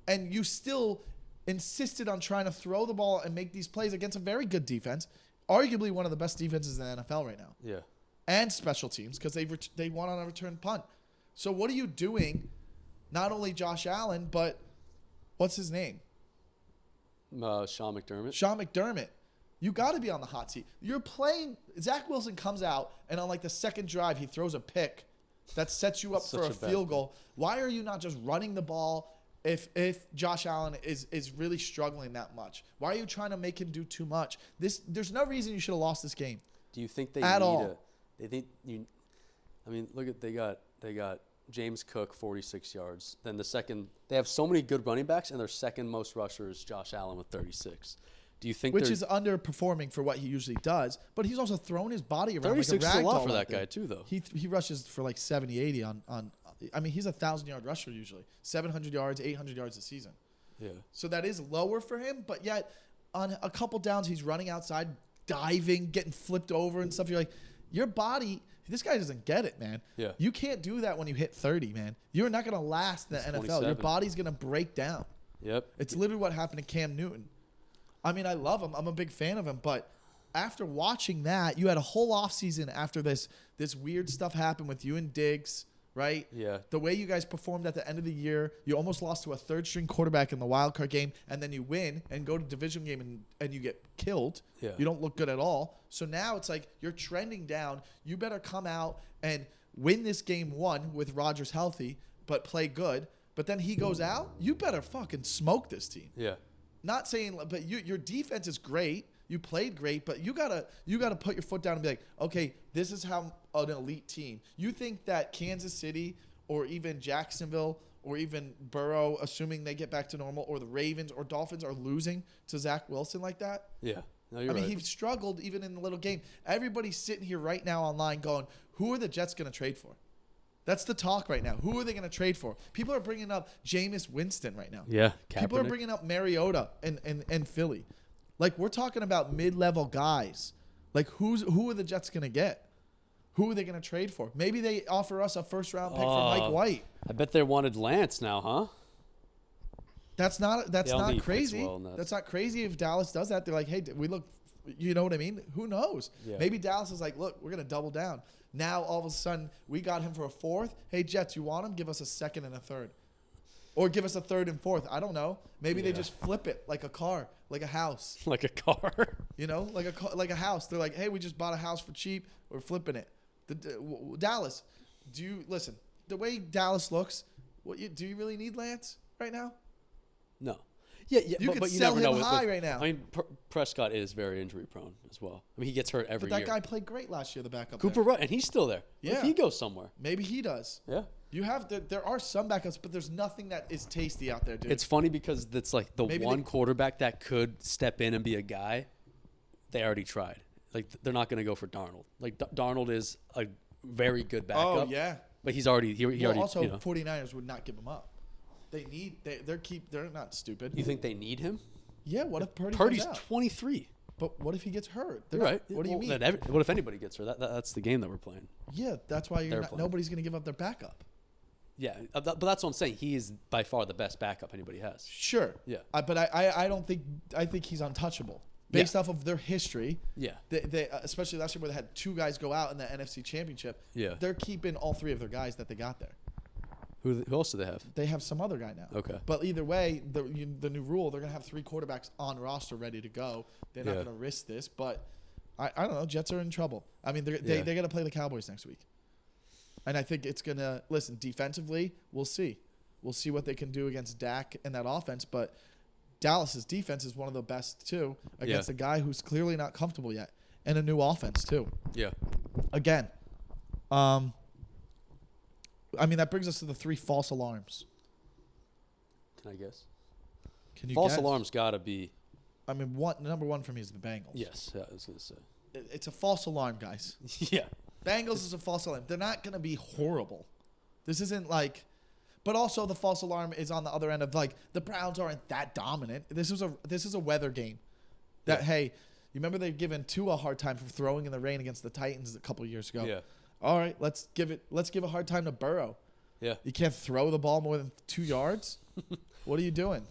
And you still insisted on trying to throw the ball and make these plays against a very good defense, arguably one of the best defenses in the NFL right now,
Yeah.
and special teams because they won on a return punt. So what are you doing? Not only Josh Allen, but what's his name?
Sean McDermott.
Sean McDermott. You got to be on the hot seat. You're playing. Zach Wilson comes out, and on like the second drive, he throws a pick that sets you up
Such
for
a
a
bad
field goal. Why are you not just running the ball if Josh Allen is really struggling that much? Why are you trying to make him do too much? There's no reason you should have lost this game.
Do you think they
At
need
all.
They think you? I mean, look at they got James Cook 46 yards. Then the second they have so many good running backs, and their second most rusher is Josh Allen with 36. Do you think
Which is underperforming for what he usually does, but he's also thrown his body around
36
like
is
a
a lot
ragdoll
for
out
that
there.
guy too, though?
He rushes for like 70, 80 on I mean, he's a 1,000-yard rusher usually. 700 yards, 800 yards a season.
Yeah.
So that is lower for him, but yet on a couple downs, he's running outside, diving, getting flipped over and stuff. You're like, your body, this guy doesn't get it, man.
Yeah.
You can't do that when you hit 30, man. You're not going to last in the NFL.
27.
Your body's going to break down.
Yep.
It's literally what happened to Cam Newton. I mean, I love him. I'm a big fan of him. But after watching that, you had a whole offseason after this weird stuff happened with you and Diggs, right?
Yeah.
The way you guys performed at the end of the year, you almost lost to a third-string quarterback in the wild card game, and then you win and go to division game and you get killed.
Yeah.
You don't look good at all. So now it's like you're trending down. You better come out and win this game 1 with Rodgers healthy, but play good. But then he goes out. You better fucking smoke this team.
Yeah.
Not saying, but your defense is great. You played great, but you gotta put your foot down and be like, okay, this is how an elite team. You think that Kansas City or even Jacksonville or even Burrow, assuming they get back to normal, or the Ravens or Dolphins are losing to Zach Wilson like that?
Yeah. No, you're
I mean,
right.
he struggled even in the little game. Everybody's sitting here right now online going, who are the Jets going to trade for? That's the talk right now. Who are they going to trade for? People are bringing up Jameis Winston right now.
Yeah.
People are
Kaepernick.
bringing up Mariota and Philly. Like, we're talking about mid-level guys. Like, who are the Jets going to get? Who are they going to trade for? Maybe they offer us a first-round pick for Mike White.
I bet they wanted Lance now, huh?
That's not
Yeah, I don't think he fits
crazy.
well in that.
That's not crazy if Dallas does that. They're like, hey, we look, you know what I mean? Who knows?
Yeah.
Maybe Dallas is like, look, we're going to double down. Now, all of a sudden, we got him for a 4th. Hey, Jets, you want him? Give us a 2nd and a 3rd. Or give us a 3rd and 4th. I don't know. Maybe they
Yeah.
just flip it like a car, like a house.
Like a car.
You know, like a house. They're like, hey, we just bought a house for cheap. We're flipping it. Dallas, do you listen? The way Dallas looks, do you really need Lance right now?
No. Yeah,
You could
but you
sell
never
him
know
high right now.
I mean, Prescott is very injury prone as well. I mean, he gets hurt every
But that
year.
guy played great last year, the backup.
Cooper
there.
Rush, and he's still there. What
Yeah.
if he goes somewhere?
Maybe he does.
Yeah.
You have there are some backups, but there's nothing that is tasty out there, dude.
It's funny because it's like the
Maybe
one
they-
quarterback that could step in and be a guy. They already tried. Like they're not going to go for Darnold. Like Darnold is a very good backup.
oh yeah.
But he's already he
Well,
already
also,
you know.
49ers would not give him up. They're not stupid.
You think they need him?
Yeah. What if Purdy's
Purdy's
out?
23.
But what if he gets hurt? They're
You're
not-
right.
What do you
Well,
mean?
then what if anybody gets hurt? That's the game that we're playing.
Yeah, that's why
They're playing.
nobody's going to give up their backup.
Yeah, but that's what I'm saying. He is by far the best backup anybody has.
Sure.
Yeah.
But I don't think I think he's untouchable based off of their history.
Yeah.
They especially last year where they had 2 guys go out in the NFC Championship.
Yeah.
They're keeping all 3 of their guys that they got there.
Who else do they have?
They have some other guy now.
Okay.
But either way, the new rule, they're going to have 3 quarterbacks on roster ready to go. They're not
Yeah.
going to risk this. But I don't know. Jets are in trouble. I mean, they're
Yeah.
going to play the Cowboys next week. And I think it's going to – listen, defensively, we'll see. We'll see what they can do against Dak and that offense. But Dallas's defense is one of the best, too, against
Yeah.
a guy who's clearly not comfortable yet. And a new offense, too.
Yeah.
Again, I mean, that brings us to the 3 false alarms.
Can I guess?
Can you
False
guess?
alarm's got to be.
I mean, number 1 for me is the Bengals.
Yes. Yeah, I was gonna say.
It's a false alarm, guys.
Yeah.
Bengals is a false alarm. They're not going to be horrible. This isn't like, but also the false alarm is on the other end of like the Browns aren't that dominant. This is a weather game. That
Yeah.
hey, you remember they've given Tua a hard time for throwing in the rain against the Titans a couple of years ago.
Yeah.
All right, let's give a hard time to Burrow.
Yeah.
You can't throw the ball more than 2 yards. What are you doing?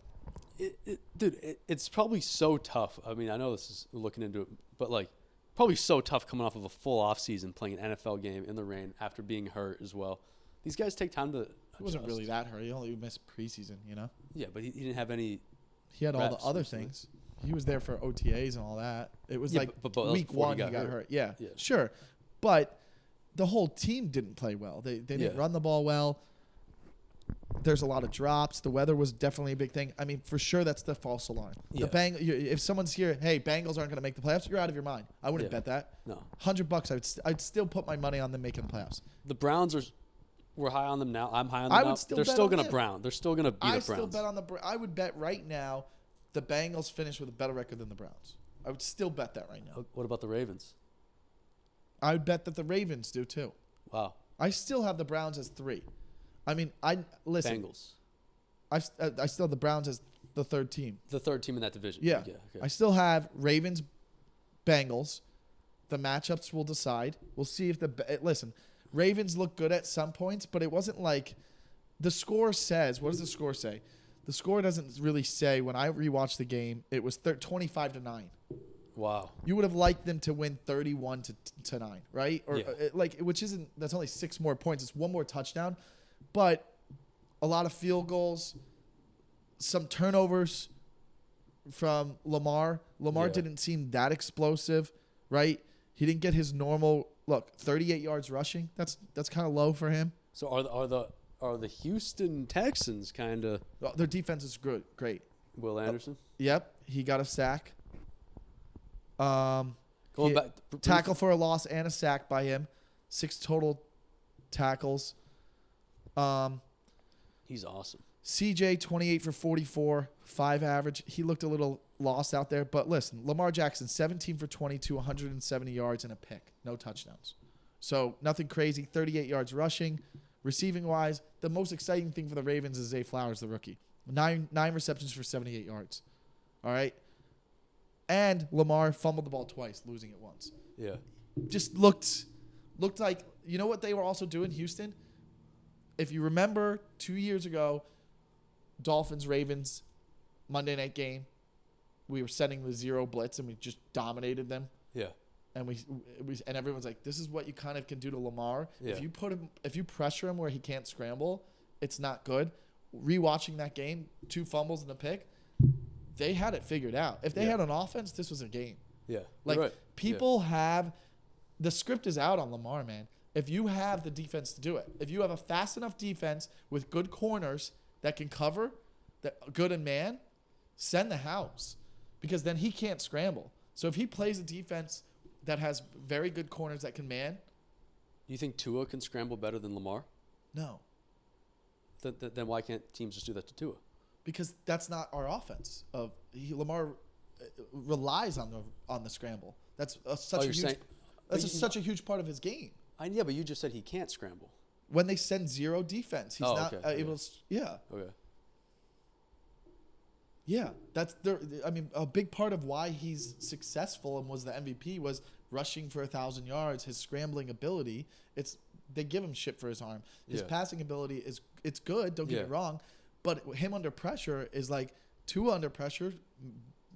Dude, it's probably so tough. I mean, I know this is looking into it, but like, probably so tough coming off of a full off season playing an NFL game in the rain after being hurt as well. These guys take time to.
It wasn't
adjust.
really that hurt. He only missed preseason, you know?
Yeah, but he didn't have any.
He had all the
Reps,
other
usually.
things. He was there for OTAs and all that. It was
Yeah,
like
but that was
week
before he
1 he
got
got
hurt.
hurt. Yeah,
Yeah.
sure. But the whole team didn't play well. They didn't
Yeah.
run the ball well. There's a lot of drops. The weather was definitely a big thing. I mean, for sure, that's the false alarm.
Yeah.
If someone's here, hey, Bengals aren't going to make the playoffs, you're out of your mind. I wouldn't
Yeah.
bet that.
No.
$100, I'd still put my money on them making the playoffs.
The Browns we're high on them now. I'm high on them
I
now.
would still
They're
bet
still
on
gonna
them.
Brown. They're still gonna beat
I
the Browns.
still bet on I would bet right now the Bengals finish with a better record than the Browns. I would still bet that right now.
What about the Ravens?
I would bet that the Ravens do too.
Wow.
I still have the Browns as 3. I mean, listen.
Bengals.
I still have the Browns as the third team.
The third team in that division.
Yeah.
Okay.
I still have Ravens, Bengals. The matchups will decide. We'll see if listen, Ravens look good at some points, but it wasn't like the score says. What does the score say? The score doesn't really say. When I rewatched the game, it was 25-9.
Wow.
You would have liked them to win 31 to 9, right? Or
Yeah.
Which isn't. That's only 6 more points. It's 1 more touchdown, but a lot of field goals, some turnovers from Lamar. Lamar didn't seem that explosive, right? He didn't get his normal 38 yards rushing. That's kind of low for him.
So are the Houston Texans kind of
Their defense is good, great.
Will Anderson?
Yep, he got a sack.
Going back,
Tackle for a loss and a sack by him. 6 total tackles.
He's awesome.
CJ 28 for 44, 5 average. He looked a little lost out there, but listen, Lamar Jackson 17 for 22, 170 yards and a pick, no touchdowns. So nothing crazy. 38 yards rushing. Receiving wise, the most exciting thing for the Ravens is Zay Flowers, the rookie. 9 receptions for 78 yards. All right. And Lamar fumbled the ball twice, losing it once.
Yeah.
Just looked like, you know what they were also doing, Houston? If you remember 2 years ago, Dolphins, Ravens, Monday night game, we were setting the 0 blitz and we just dominated them.
Yeah.
And and everyone's like, this is what you kind of can do to Lamar.
Yeah.
If you pressure him where he can't scramble, it's not good. Rewatching that game, 2 fumbles and a pick, they had it figured out. If they had an offense, this was a game.
Yeah.
Like
right.
people have the script is out on Lamar, man. If you have the defense to do it, if you have a fast enough defense with good corners that can cover, that good in man, send the house, because then he can't scramble. So if he plays a defense that has very good corners that can man,
You think Tua can scramble better than Lamar?
no,
Then why can't teams just do that to Tua?
because that's not our offense. Lamar relies on the scramble. That's such a huge part of his game.
Yeah, but you just said he can't scramble.
When they send 0 defense, he's not able to. Yeah.
Okay.
Yeah, a big part of why he's successful and was the MVP was rushing for 1,000 yards. His scrambling ability, they give him shit for his arm. His passing ability it's good. Don't get me wrong, but him under pressure is like Tua under pressure,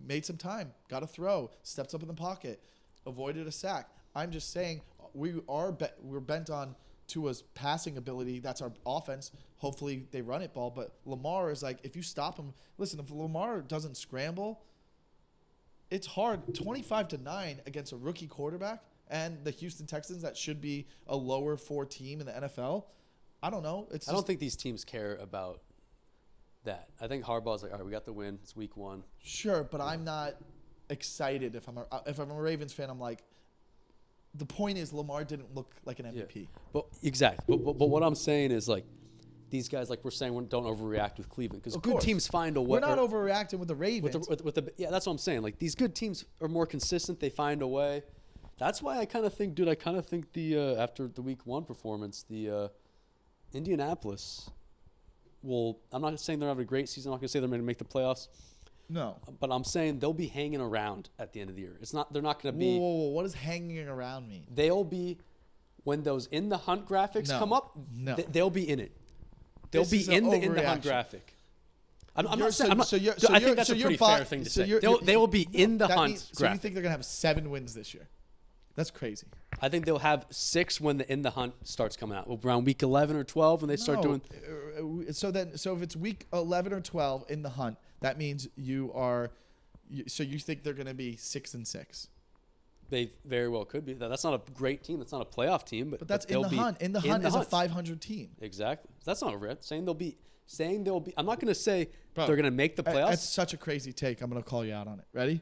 made some time, got a throw, steps up in the pocket, avoided a sack. I'm just saying we're bent on Tua's passing ability. That's our offense. Hopefully they run it ball. But Lamar is like, if you stop him, listen, if Lamar doesn't scramble, it's hard. 25-9 against a rookie quarterback and the Houston Texans, that should be a lower 4 team in the NFL. I don't know.
I don't think these teams care about that. I think Harbaugh's like, all right, we got the win. It's week 1.
Sure, but I'm not excited. If I'm a Ravens fan, I'm like, the point is Lamar didn't look like an MVP.
Yeah. But exactly. But what I'm saying is, like, these guys, like we're saying, don't overreact with Cleveland, because good teams find a way.
We're not overreacting with the Ravens.
That's what I'm saying. Like, these good teams are more consistent. They find a way. That's why I kind of think, dude. The after the week 1 performance, the Indianapolis will. I'm not saying they're having a great season. I'm not going to say they're going to make the playoffs.
No.
But I'm saying they'll be hanging around at the end of the year. They're not going to be.
Whoa, what does hanging around mean?
They'll be, when those in the hunt graphics come up.
No.
They'll be in it. They'll be in the hunt graphic. I'm not saying. I think that's a pretty fair thing to say. They will be in the hunt graphic.
So you think they're going to have 7 wins this year? That's crazy.
I think they'll have 6 when the in the hunt starts coming out. Around week 11 or 12 when they start doing.
So if it's week 11 or 12 in the hunt, that means you think they're going to be 6-6.
They very well could be. That's not a great team. That's not a playoff team. But
that's in the hunt. In the hunt is a 500 team.
Exactly. That's not overreact. Saying they'll be. I'm not going to say they're going to make the playoffs.
That's such a crazy take. I'm going to call you out on it. Ready?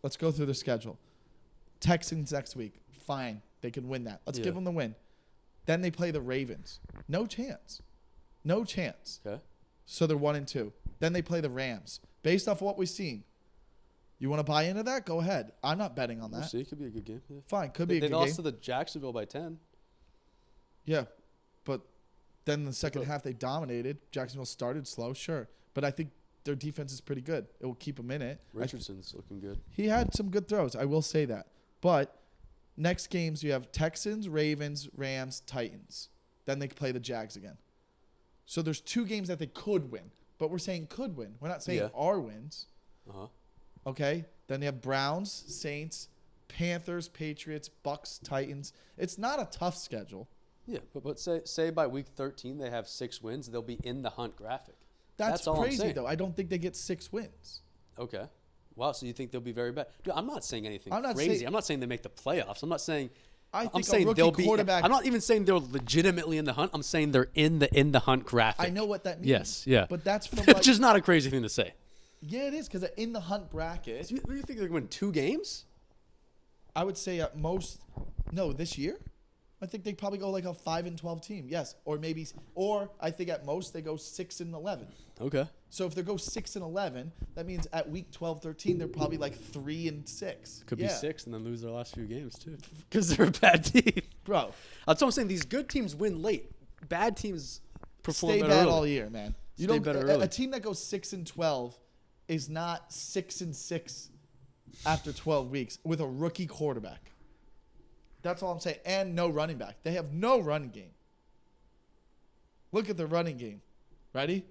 Let's go through the schedule. Texans next week. Fine. They can win that. Let's give them the win. Then they play the Ravens. No chance.
Okay.
So they're 1-2. Then they play the Rams. Based off what we've seen, you want to buy into that? Go ahead. I'm not betting on that.
We'll see. It could be a good game. Yeah.
Fine. Could be a good game.
They lost to the Jacksonville by 10.
Yeah. But then the second half they dominated. Jacksonville started slow, sure. But I think their defense is pretty good. It will keep them in it.
Richardson's looking good.
He had some good throws. I will say that. But next games, you have Texans, Ravens, Rams, Titans. Then they play the Jags again. So there's 2 games that they could win. But we're saying could win. We're not saying are wins.
Uh-huh.
Okay? Then they have Browns, Saints, Panthers, Patriots, Bucks, Titans. It's not a tough schedule.
Yeah, but say by week 13 they have 6 wins, they'll be in the hunt graphic.
That's
all I'm
crazy,
saying.
though. I don't think they get 6 wins.
Okay. Wow, so you think they'll be very bad? Dude, I'm not saying anything
I'm not
crazy.
saying-
I'm not saying they make the playoffs. I'm not saying
I
I'm
think
saying
a rookie
they'll be
quarterback.
I'm not even saying they're legitimately in the hunt. I'm saying they're in the hunt graphic.
I know what that means.
Yes, yeah.
But that's from
Which is not a crazy thing to say.
yeah, it is because in the hunt bracket,
Do you think they're going to win 2 games?
I would say at most, no, this year, I think they probably go like a 5-12 team. Yes, or I think at most they go 6-11.
Okay.
So if they go 6-11, that means at week 12, 13, they're probably like 3-6.
Could
Yeah.
be 6 and then lose their last few games too, because they're a bad team.
Bro,
That's what I'm saying. These good teams win late. Bad teams perform
stay
better
bad
early.
all year, man.
Stay better early.
A team that goes 6-12 is not 6-6 after 12 weeks with a rookie quarterback. That's all I'm saying. And no running back. They have no running game. Look at the running game. Ready?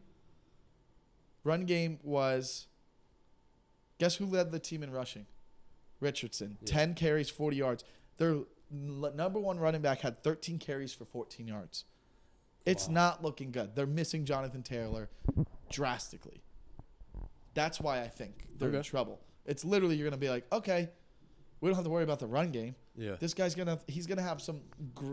Run game was, guess who led the team in rushing? Richardson.
Yeah.
10 carries, 40 yards. Their number 1 running back had 13 carries for 14 yards. It's
Wow.
not looking good. They're missing Jonathan Taylor drastically. That's why I think they're in
Okay.
trouble. It's literally you're going to be like, okay, we don't have to worry about the run game.
Yeah.
This guy's he's gonna have some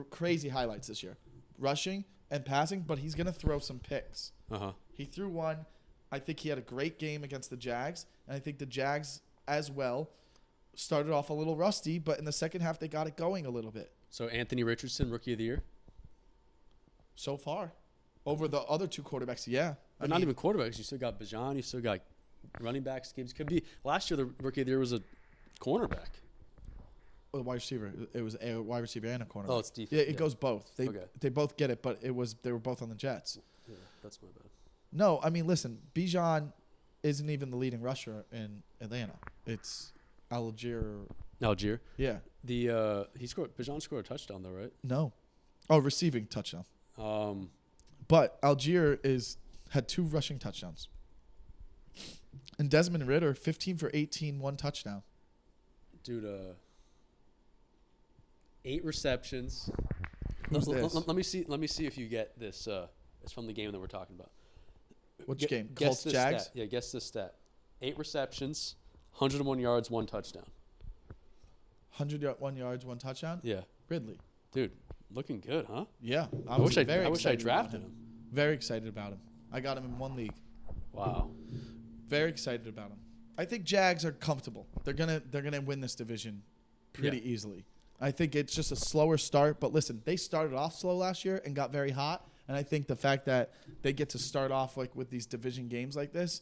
crazy highlights this year, rushing and passing, but he's gonna throw some picks.
Uh-huh.
He threw one. I think he had a great game against the Jags, and I think the Jags as well started off a little rusty, but in the second half they got it going a little bit.
So Anthony Richardson, Rookie of the Year?
So far, over the other 2 quarterbacks, yeah.
But not even quarterbacks. You still got Bajan. You still got running backs. Games could be. Last year, the Rookie of the Year was a cornerback.
a wide receiver. It was a wide receiver and a cornerback.
Oh, it's defense.
Yeah, it goes both.
Okay.
They both get it, but they were both on the Jets.
Yeah, that's my bad.
No, I mean, listen, Bijan isn't even the leading rusher in Atlanta. It's Algier.
Algier.
Yeah.
Bajan scored a touchdown though, right?
No. Oh, receiving touchdown.
Um,
But Algier had 2 rushing touchdowns. And Desmond Ridder, 15 for 18, 1 touchdown.
dude, 8 receptions.
Who's this?
Let me see. Let me see if you get this. It's from the game that we're talking about.
Which game?
Guess
Colts,
this
Jags?
Stat. Yeah, guess this stat. 8 receptions, 101 yards, 1 touchdown.
101 yards, 1 touchdown?
Yeah,
Ridley.
dude, looking good, huh?
Yeah.
I wish I
excited
drafted
about
him.
Very excited about him. I got him in 1 league.
Wow.
Very excited about him. I think Jags are comfortable. They're gonna win this division pretty easily. I think it's just a slower start, but listen, they started off slow last year and got very hot, and I think the fact that they get to start off like with these division games like this,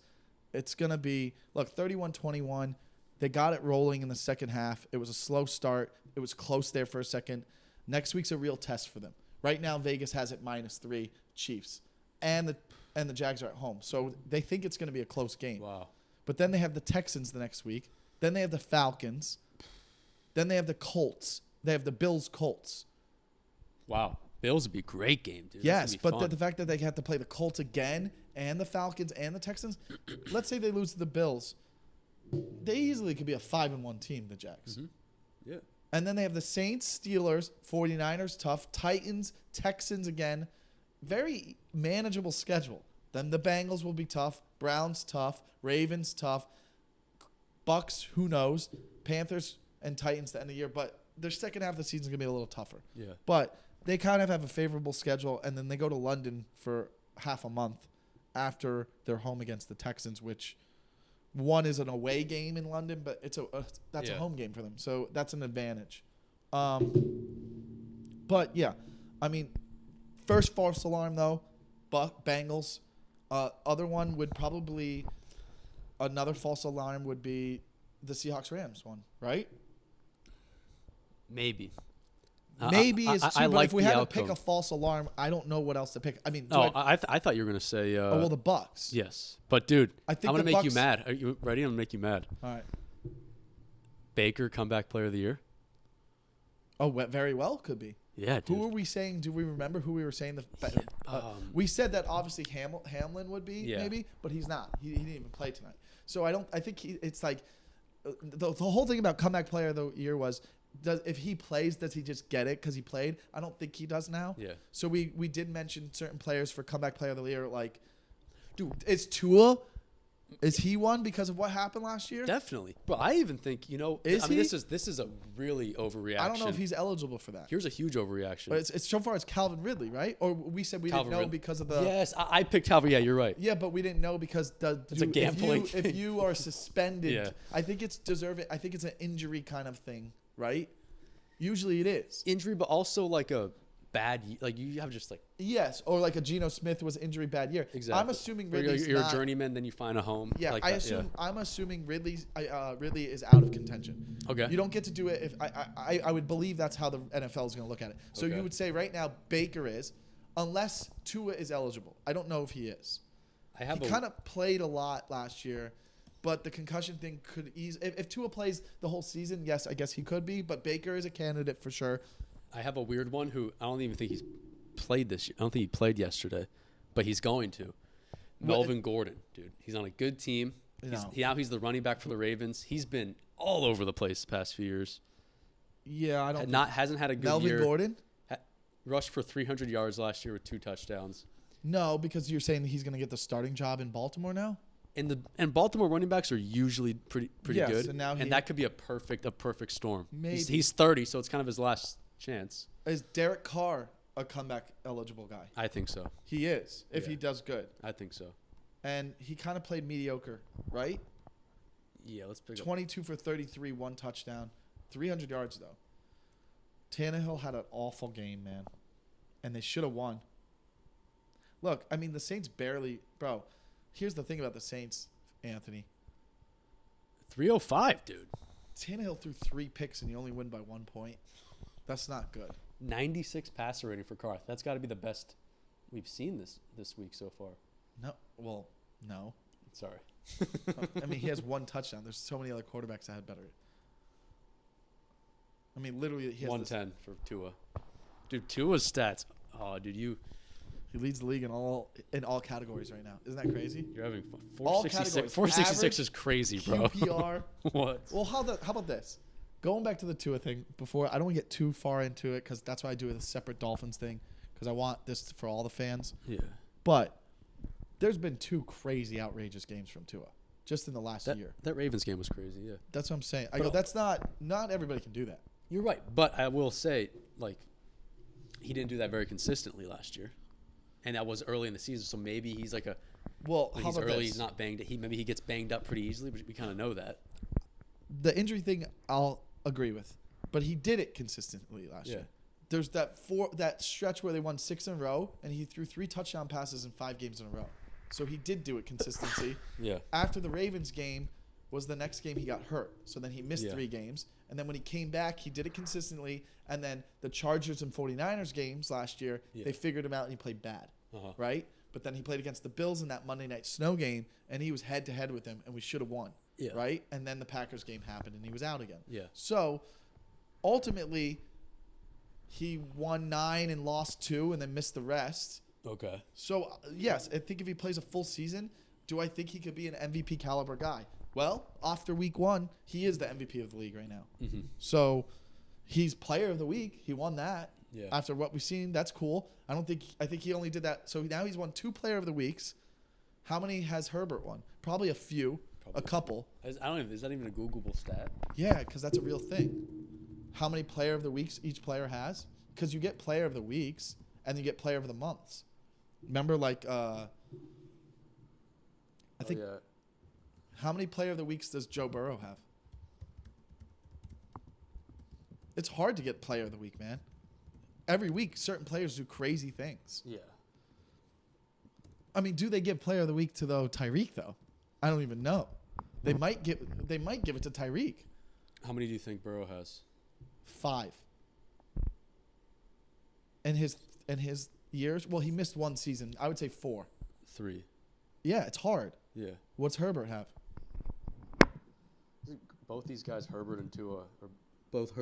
it's gonna be 31-21. They got it rolling in the second half. It was a slow start. It was close there for a second. Next week's a real test for them. Right now, Vegas has it -3 Chiefs, and the Jags are at home, so they think it's gonna be a close game.
Wow.
But then they have the Texans the next week. Then they have the Falcons. Then they have the Colts. They have the Bills-Colts.
Wow. Bills would be a great game, dude.
Yes,
That's
but
gonna be
the fact that they have to play the Colts again and the Falcons and the Texans, let's say they lose to the Bills, they easily could be a 5-1 team, the Jags.
fun. Yeah.
And then they have the Saints, Steelers, 49ers, tough, Titans, Texans again. Very manageable schedule. Then the Bengals will be tough, Browns tough, Ravens tough, Bucks, who knows, Panthers and Titans the end of the year. But their second half of the season is going to be a little tougher.
Yeah.
But they kind of have a favorable schedule, and then they go to London for half a month after they're home against the Texans, which one is an away game in London, but that's a home game for them. So that's an advantage. But, yeah, I mean, first false alarm, though, Bengals. Other one would probably – another false alarm would be the Seahawks-Rams one, right?
Maybe.
Maybe it's two,
I
but
like
if we
the
had to
outcome.
pick a false alarm, I don't know what else to pick. I mean,
I thought you were gonna say.
oh, well, the Bucks.
Yes, but dude,
I think
I'm gonna
the
make you
Bucks-
mad. Are you ready? I'm gonna make you mad.
All right.
Baker, comeback player of the year.
Oh, very well could be.
Yeah, dude.
Who were we saying? Do we remember who we were saying? We said that obviously Hamlin would be maybe, but he's not. He didn't even play tonight. So I think it's like the whole thing about comeback player of the year was if he plays, does he just get it because he played? I don't think he does now.
Yeah.
So we did mention certain players for comeback player of the year. Like, dude, is Tua? Is he one because of what happened last year?
Definitely. But I even think,
Is he?
this is a really overreaction.
I don't know if he's eligible for that.
Here's a huge overreaction.
But it's so far it's Calvin Ridley, right? Or we said we
Calvin
didn't know
Ridley.
because of the
Yes, I picked Calvin. Yeah, you're right.
Yeah, but we didn't know because
It's a gambling
if
thing.
you are suspended,
Yeah.
I think it's deserving. I think it's an injury kind of thing, right? Usually it is.
Injury, but also like a bad, like you have just like
Yes, or like a Geno Smith was injury bad year.
exactly.
I'm assuming
Or
Ridley's
you're
not.
a journeyman, then you find a home.
Yeah,
like
I
that,
assume.
yeah.
I'm assuming Ridley is out of contention.
Okay.
You don't get to do it if I would believe that's how the NFL is going to look at it. So
Okay.
you would say right now Baker is, unless Tua is eligible. I don't know if he is.
I have
He kind of played a lot last year, but the concussion thing could ease. If Tua plays the whole season, yes, I guess he could be. But Baker is a candidate for sure.
I have a weird one who I don't even think he's played this year. I don't think he played yesterday, but he's going to. Melvin Gordon, dude. He's on a good team. Now he's the running back for the Ravens. He's been all over the place the past few years.
Yeah, I don't.
Hasn't had a good
Melvin
year.
Gordon?
Rushed for 300 yards last year with 2 touchdowns.
No, because you're saying he's going to get the starting job in Baltimore now.
And Baltimore running backs are usually pretty
Yes,
good.
and now
that could be a perfect storm.
Maybe.
He's 30, so it's kind of his last chance.
Is Derek Carr a comeback eligible guy?
I think so.
He is, if
Yeah.
he does good.
I think so.
And he kind of played mediocre, right?
Yeah, let's pick up.
22 for 33, 1 touchdown, 300 yards though. Tannehill had an awful game, man, and they should have won. Look, I mean, the Saints barely, bro. Here's the thing about the Saints, Anthony.
305, dude.
Tannehill threw 3 picks and you only win by 1 point. That's not good.
96 passer rating for Carr. That's got to be the best we've seen this week so far.
No, well, no.
Sorry.
I mean, he has 1 touchdown. There's so many other quarterbacks that had better. I mean, literally, he has
110 for Tua. Dude, Tua's stats. Oh, dude,
he leads the league in all categories right now. Isn't that crazy?
you're having fun.
All
466.
categories.
466
Average,
is crazy, bro.
QPR.
What?
Well, how about this? Going back to the Tua thing before, I don't want to get too far into it because that's why I do a separate Dolphins thing because I want this for all the fans.
Yeah.
But there's been 2 crazy, outrageous games from Tua just in the last year.
That Ravens game was crazy, yeah.
That's what I'm saying. I
But
go, that's not everybody can do that.
You're right. But I will say, like, he didn't do that very consistently last year. And that was early in the season, so maybe he's like
Well,
when
how
he's
about
early,
this?
he's not banged. Maybe he gets banged up pretty easily, but we kind of know that.
The injury thing, I'll agree with, but he did it consistently last year. There's that stretch where they won 6 in a row, and he threw 3 touchdown passes in 5 games in a row. So he did do it consistency.
Yeah.
After the Ravens game was the next game he got hurt, so then he missed 3 games, and then when he came back, he did it consistently. And then the Chargers and 49ers games last year, they figured him out and he played bad, right? But then he played against the Bills in that Monday Night Snow game, and he was head-to-head with them, and we should have won, right? And then the Packers game happened, and he was out again.
Yeah.
So, ultimately, he won 9 and lost 2 and then missed the rest.
Okay.
So, yes, I think if he plays a full season, do I think he could be an MVP caliber guy? Well, after week 1, he is the MVP of the league right now.
Mm-hmm.
So, he's player of the week. He won that.
Yeah.
After what we've seen, that's cool. I think he only did that. So now he's won 2 player of the weeks. How many has Herbert won? Probably a few, a couple.
Is that even a Googleable stat?
Yeah, because that's a real thing. How many player of the weeks each player has? Because you get player of the weeks and you get player of the months. Remember, like, I think.
Yeah.
How many player of the weeks does Joe Burrow have? It's hard to get player of the week, man. Every week, certain players do crazy things.
Yeah.
I mean, do they give player of the week to Tyreek though? I don't even know. They might give it to Tyreek.
How many do you think Burrow has?
5. in his years. Well, he missed one season. I would say 4.
3.
Yeah, it's hard.
Yeah.
What's Herbert have?
Both these guys, Herbert and Tua, are both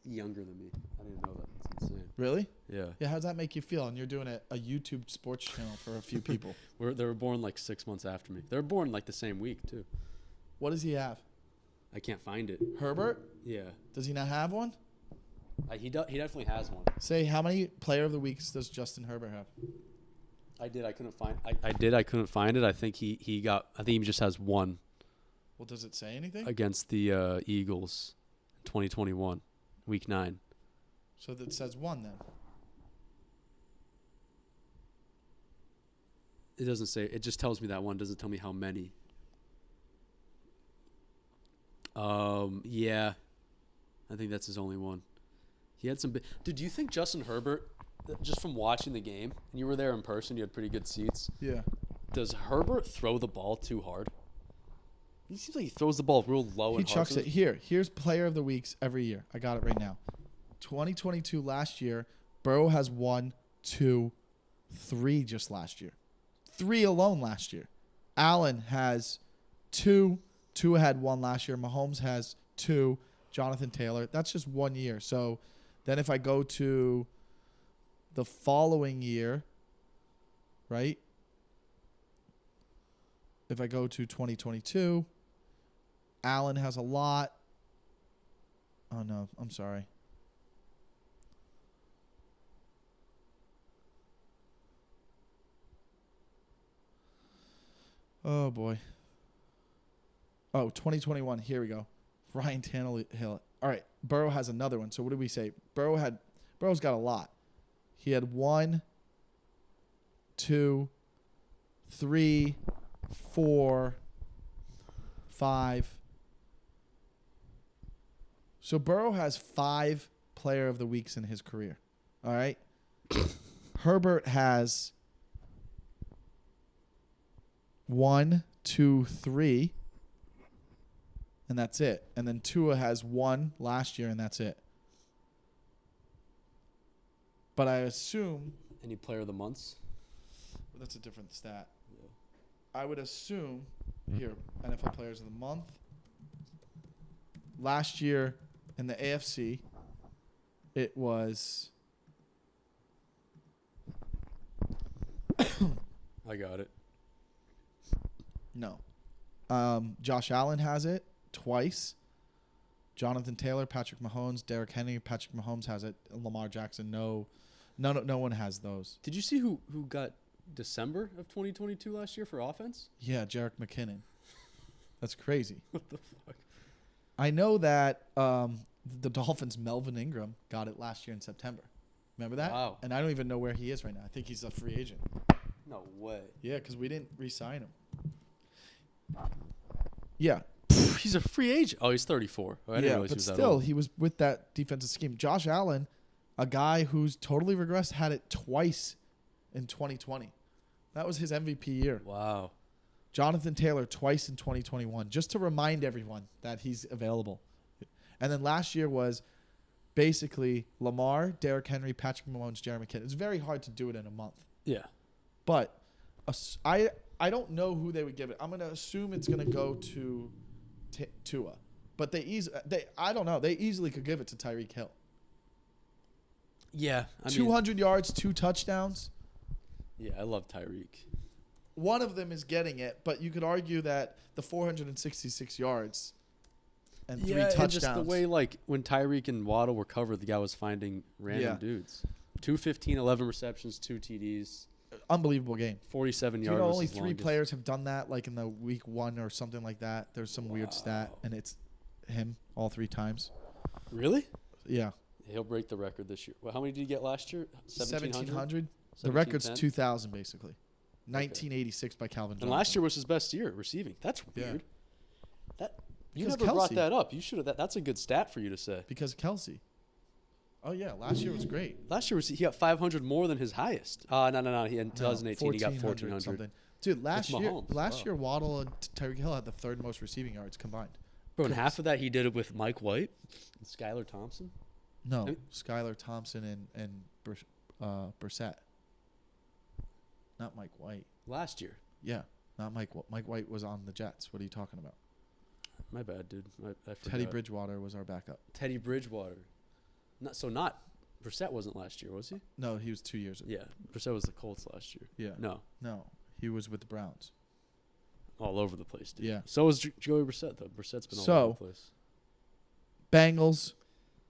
younger than me. I didn't know that. That's insane.
Really?
Yeah.
Yeah. How does that make you feel? And you're doing a YouTube sports channel for a few people.
They were born like 6 months after me. They were born like the same week too.
What does he have?
I can't find it.
Herbert?
Yeah.
Does he not have one?
He definitely has one.
Say, how many player of the weeks does Justin Herbert have?
I did. I couldn't find. I couldn't find it. I think he just has one.
Well, does it say anything?
Against the Eagles, 2021, Week 9.
So that says 1 then.
It doesn't say. It just tells me that one. Doesn't tell me how many. Yeah, I think that's his only one. He had some. Dude, do you think Justin Herbert, just from watching the game, and you were there in person, you had pretty good seats.
Yeah.
Does Herbert throw the ball too hard? He seems like he throws the ball real low and hard.
He chucks it. Here's player of the weeks every year. I got it right now. 2022 last year, Burrow has 1, 2, 3 just last year. 3 alone last year. Allen has 2. Tua had 1 last year. Mahomes has 2. Jonathan Taylor. That's just 1 year. So then if I go to the following year, right? If I go to 2022, Allen has a lot. Oh, no. I'm sorry. Oh, boy. Oh, 2021. Here we go. Ryan Tannehill. All right. Burrow has another one. So what did we say? Burrow's got a lot. He had 1, 2, 3, 4, 5. So Burrow has 5 player of the weeks in his career. All right. Herbert has 1, 2, 3. And that's it. And then Tua has 1 last year, and that's it. But I assume...
Any player of the months?
Well, that's a different stat. Yeah. I would assume... Here, NFL players of the month. Last year in the AFC, it was...
I got it.
No. Josh Allen has it twice. Jonathan Taylor, Patrick Mahomes, Derrick Henry, Patrick Mahomes has it. Lamar Jackson, no one has those.
Did you see who got December of 2022 last year for offense?
Yeah, Jerick McKinnon. That's crazy.
What the fuck?
I know that the Dolphins' Melvin Ingram got it last year in September. Remember that?
Wow.
And I don't even know where he is right now. I think he's a free agent.
No way.
Yeah, because we didn't re-sign him. Yeah.
He's a free agent. Oh, he's 34. Oh, I didn't realize
but
he was that
still,
old.
he was with that defensive scheme. Josh Allen, a guy who's totally regressed, had it twice in 2020. That was his MVP year.
Wow.
Jonathan Taylor twice in 2021, just to remind everyone that he's available. And then last year was basically Lamar, Derrick Henry, Patrick Mahomes, Jeremy McKinnon. It's very hard to do it in a month.
Yeah.
But I don't know who they would give it. I'm going to assume it's going to go to Tua. But I don't know. They easily could give it to Tyreek Hill.
Yeah.
200 yards, 2 touchdowns.
Yeah, I love Tyreek.
One of them is getting it, but you could argue that the 466 yards and 3 touchdowns.
And just the way, like, when Tyreek and Waddle were covered, the guy was finding random dudes. 215, 11 receptions, 2 TDs.
Unbelievable game.
47 yards.
Only 3 players have done that, like in the week 1 or something like that. There's some weird stat, and it's him all 3 times.
Really?
Yeah.
He'll break the record this year. Well, how many did he get last year?
1,700. The record's 2,000, basically. 1986 by Calvin Johnson.
And last year was his best year receiving. That's weird.
Yeah.
You never brought that up. You should have. That's a good stat for you to say.
Because Kelsey. Oh, yeah. Last year was great.
Last year he got 500 more than his highest. No. In 2018, he got 1,400.
Something. Dude, last year, Waddle and Tyreek Hill had the 3rd most receiving yards combined.
Bro, and half of that he did it with Mike White and Skylar Thompson.
No,
I mean-
Skylar Thompson and Brissett. Not Mike White.
Last year.
Yeah, not Mike. Mike White was on the Jets. What are you talking about?
My bad, dude. I forgot.
Teddy Bridgewater was our backup.
Teddy Bridgewater. Not Brissett wasn't last year, was he?
No, he was 2 years ago.
Yeah, Brissett was the Colts last year.
Yeah. No, he was with the Browns.
All over the place, dude.
Yeah.
So was Joey Brissett, though. Brissett's been all
So-
over the place.
Bengals,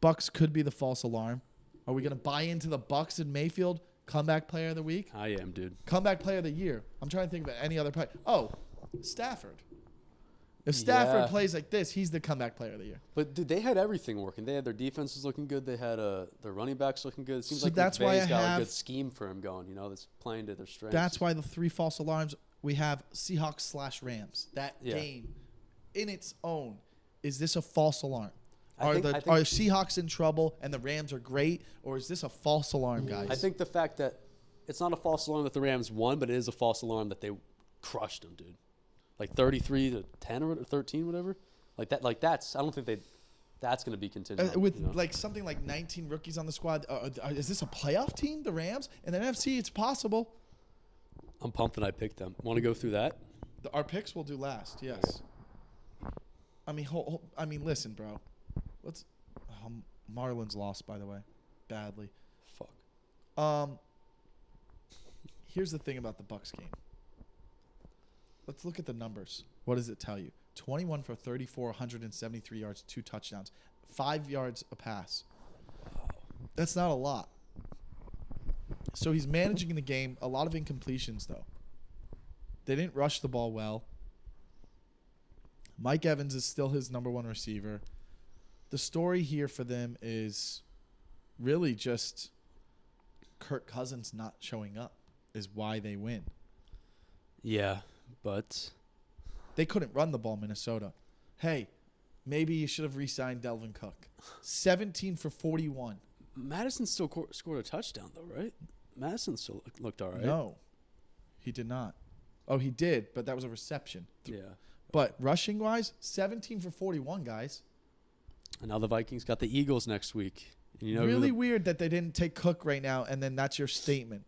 Bucks could be the false alarm. Are we gonna buy into the Bucks and Mayfield comeback player of the week?
I am, dude.
Comeback player of the year. I'm trying to think of any other player. Oh, Stafford. If Stafford
Yeah.
plays like this, he's the comeback player of the year.
But dude, they had everything working. They had their defenses looking good. They had their running backs looking good. It seems
So
like
that's why
McVay's
I
got a
have-
good scheme for him going. You know, that's playing to their strengths.
That's why the 3 false alarms, we have Seahawks/Rams. That
Yeah.
game in its own, is this a false alarm?
I
Are
think-
the
I think-
are Seahawks in trouble and the Rams are great, or is this a false alarm, guys?
I think the fact that it's not a false alarm that the Rams won, but it is a false alarm that they crushed them, dude. Like 33-10 or 13, whatever. Like that's. I don't think that's going to be contingent.
with
you know?
like something like 19 rookies on the squad, is this a playoff team? The Rams and then NFC, it's possible.
I'm pumped that I picked them. Want to go through that?
Our picks will do last. Yes. I mean, listen, bro. Marlins lost, by the way, badly.
Fuck.
Here's the thing about the Bucks game. Let's look at the numbers. What does it tell you? 21 for 34, 173 yards, 2 touchdowns, 5 yards a pass. That's not a lot. So he's managing the game. A lot of incompletions, though. They didn't rush the ball well. Mike Evans is still his number 1 receiver. The story here for them is really just Kirk Cousins not showing up is why they win.
Yeah, but
They couldn't run the ball, Minnesota. Hey, maybe you should have re-signed Delvin Cook. 17 for 41.
Madison still scored a touchdown, though, right? Madison still looked all right.
No, he did not. Oh, he did, but that was a reception.
Yeah.
But rushing-wise, 17 for 41, guys.
And now the Vikings got the Eagles next week. And you know,
Really weird that they didn't take Cook right now, and then that's your statement.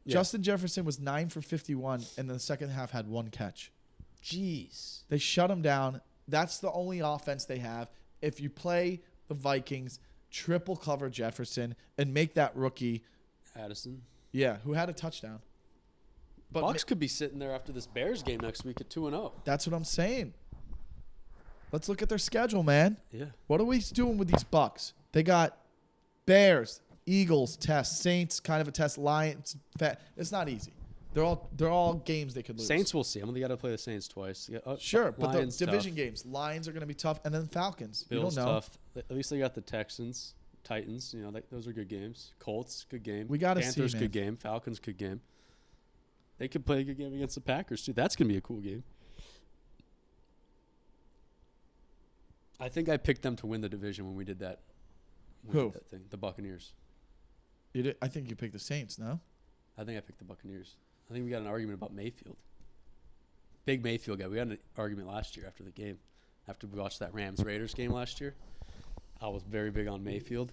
Yeah.
Justin Jefferson was 9 for 51, and the second half had 1 catch.
Jeez.
They shut him down. That's the only offense they have. If you play the Vikings, triple cover Jefferson and make that rookie,
Addison.
who had a touchdown. But
Bucks could be sitting there after this Bears game next week at 2-0.
that's what I'm saying. Let's look at their schedule, man.
Yeah.
What are we doing with these Bucks? They got Bears, Eagles, test, Saints, kind of a test, Lions. It's not easy. They're all games they could lose.
Saints, we'll see. They got to play the Saints twice. Yeah,
Sure, but
Lions,
the division
tough.
games, Lions are going to be tough, and then Falcons.
Bills
you don't know.
tough. At least they got the Texans, Titans. You know, those are good games. Colts, good game.
We gotta see,
Panthers,
man.
good game. Falcons, good game. They could play a good game against the Packers too. That's gonna be a cool game. I think I picked them to win the division when we did that.
Who?
That thing, the Buccaneers.
You did, I think you picked the Saints, no?
I think I picked the Buccaneers. I think we got an argument about Mayfield. Big Mayfield guy. We had an argument last year after the game. After we watched that Rams-Raiders game last year. I was very big on Mayfield.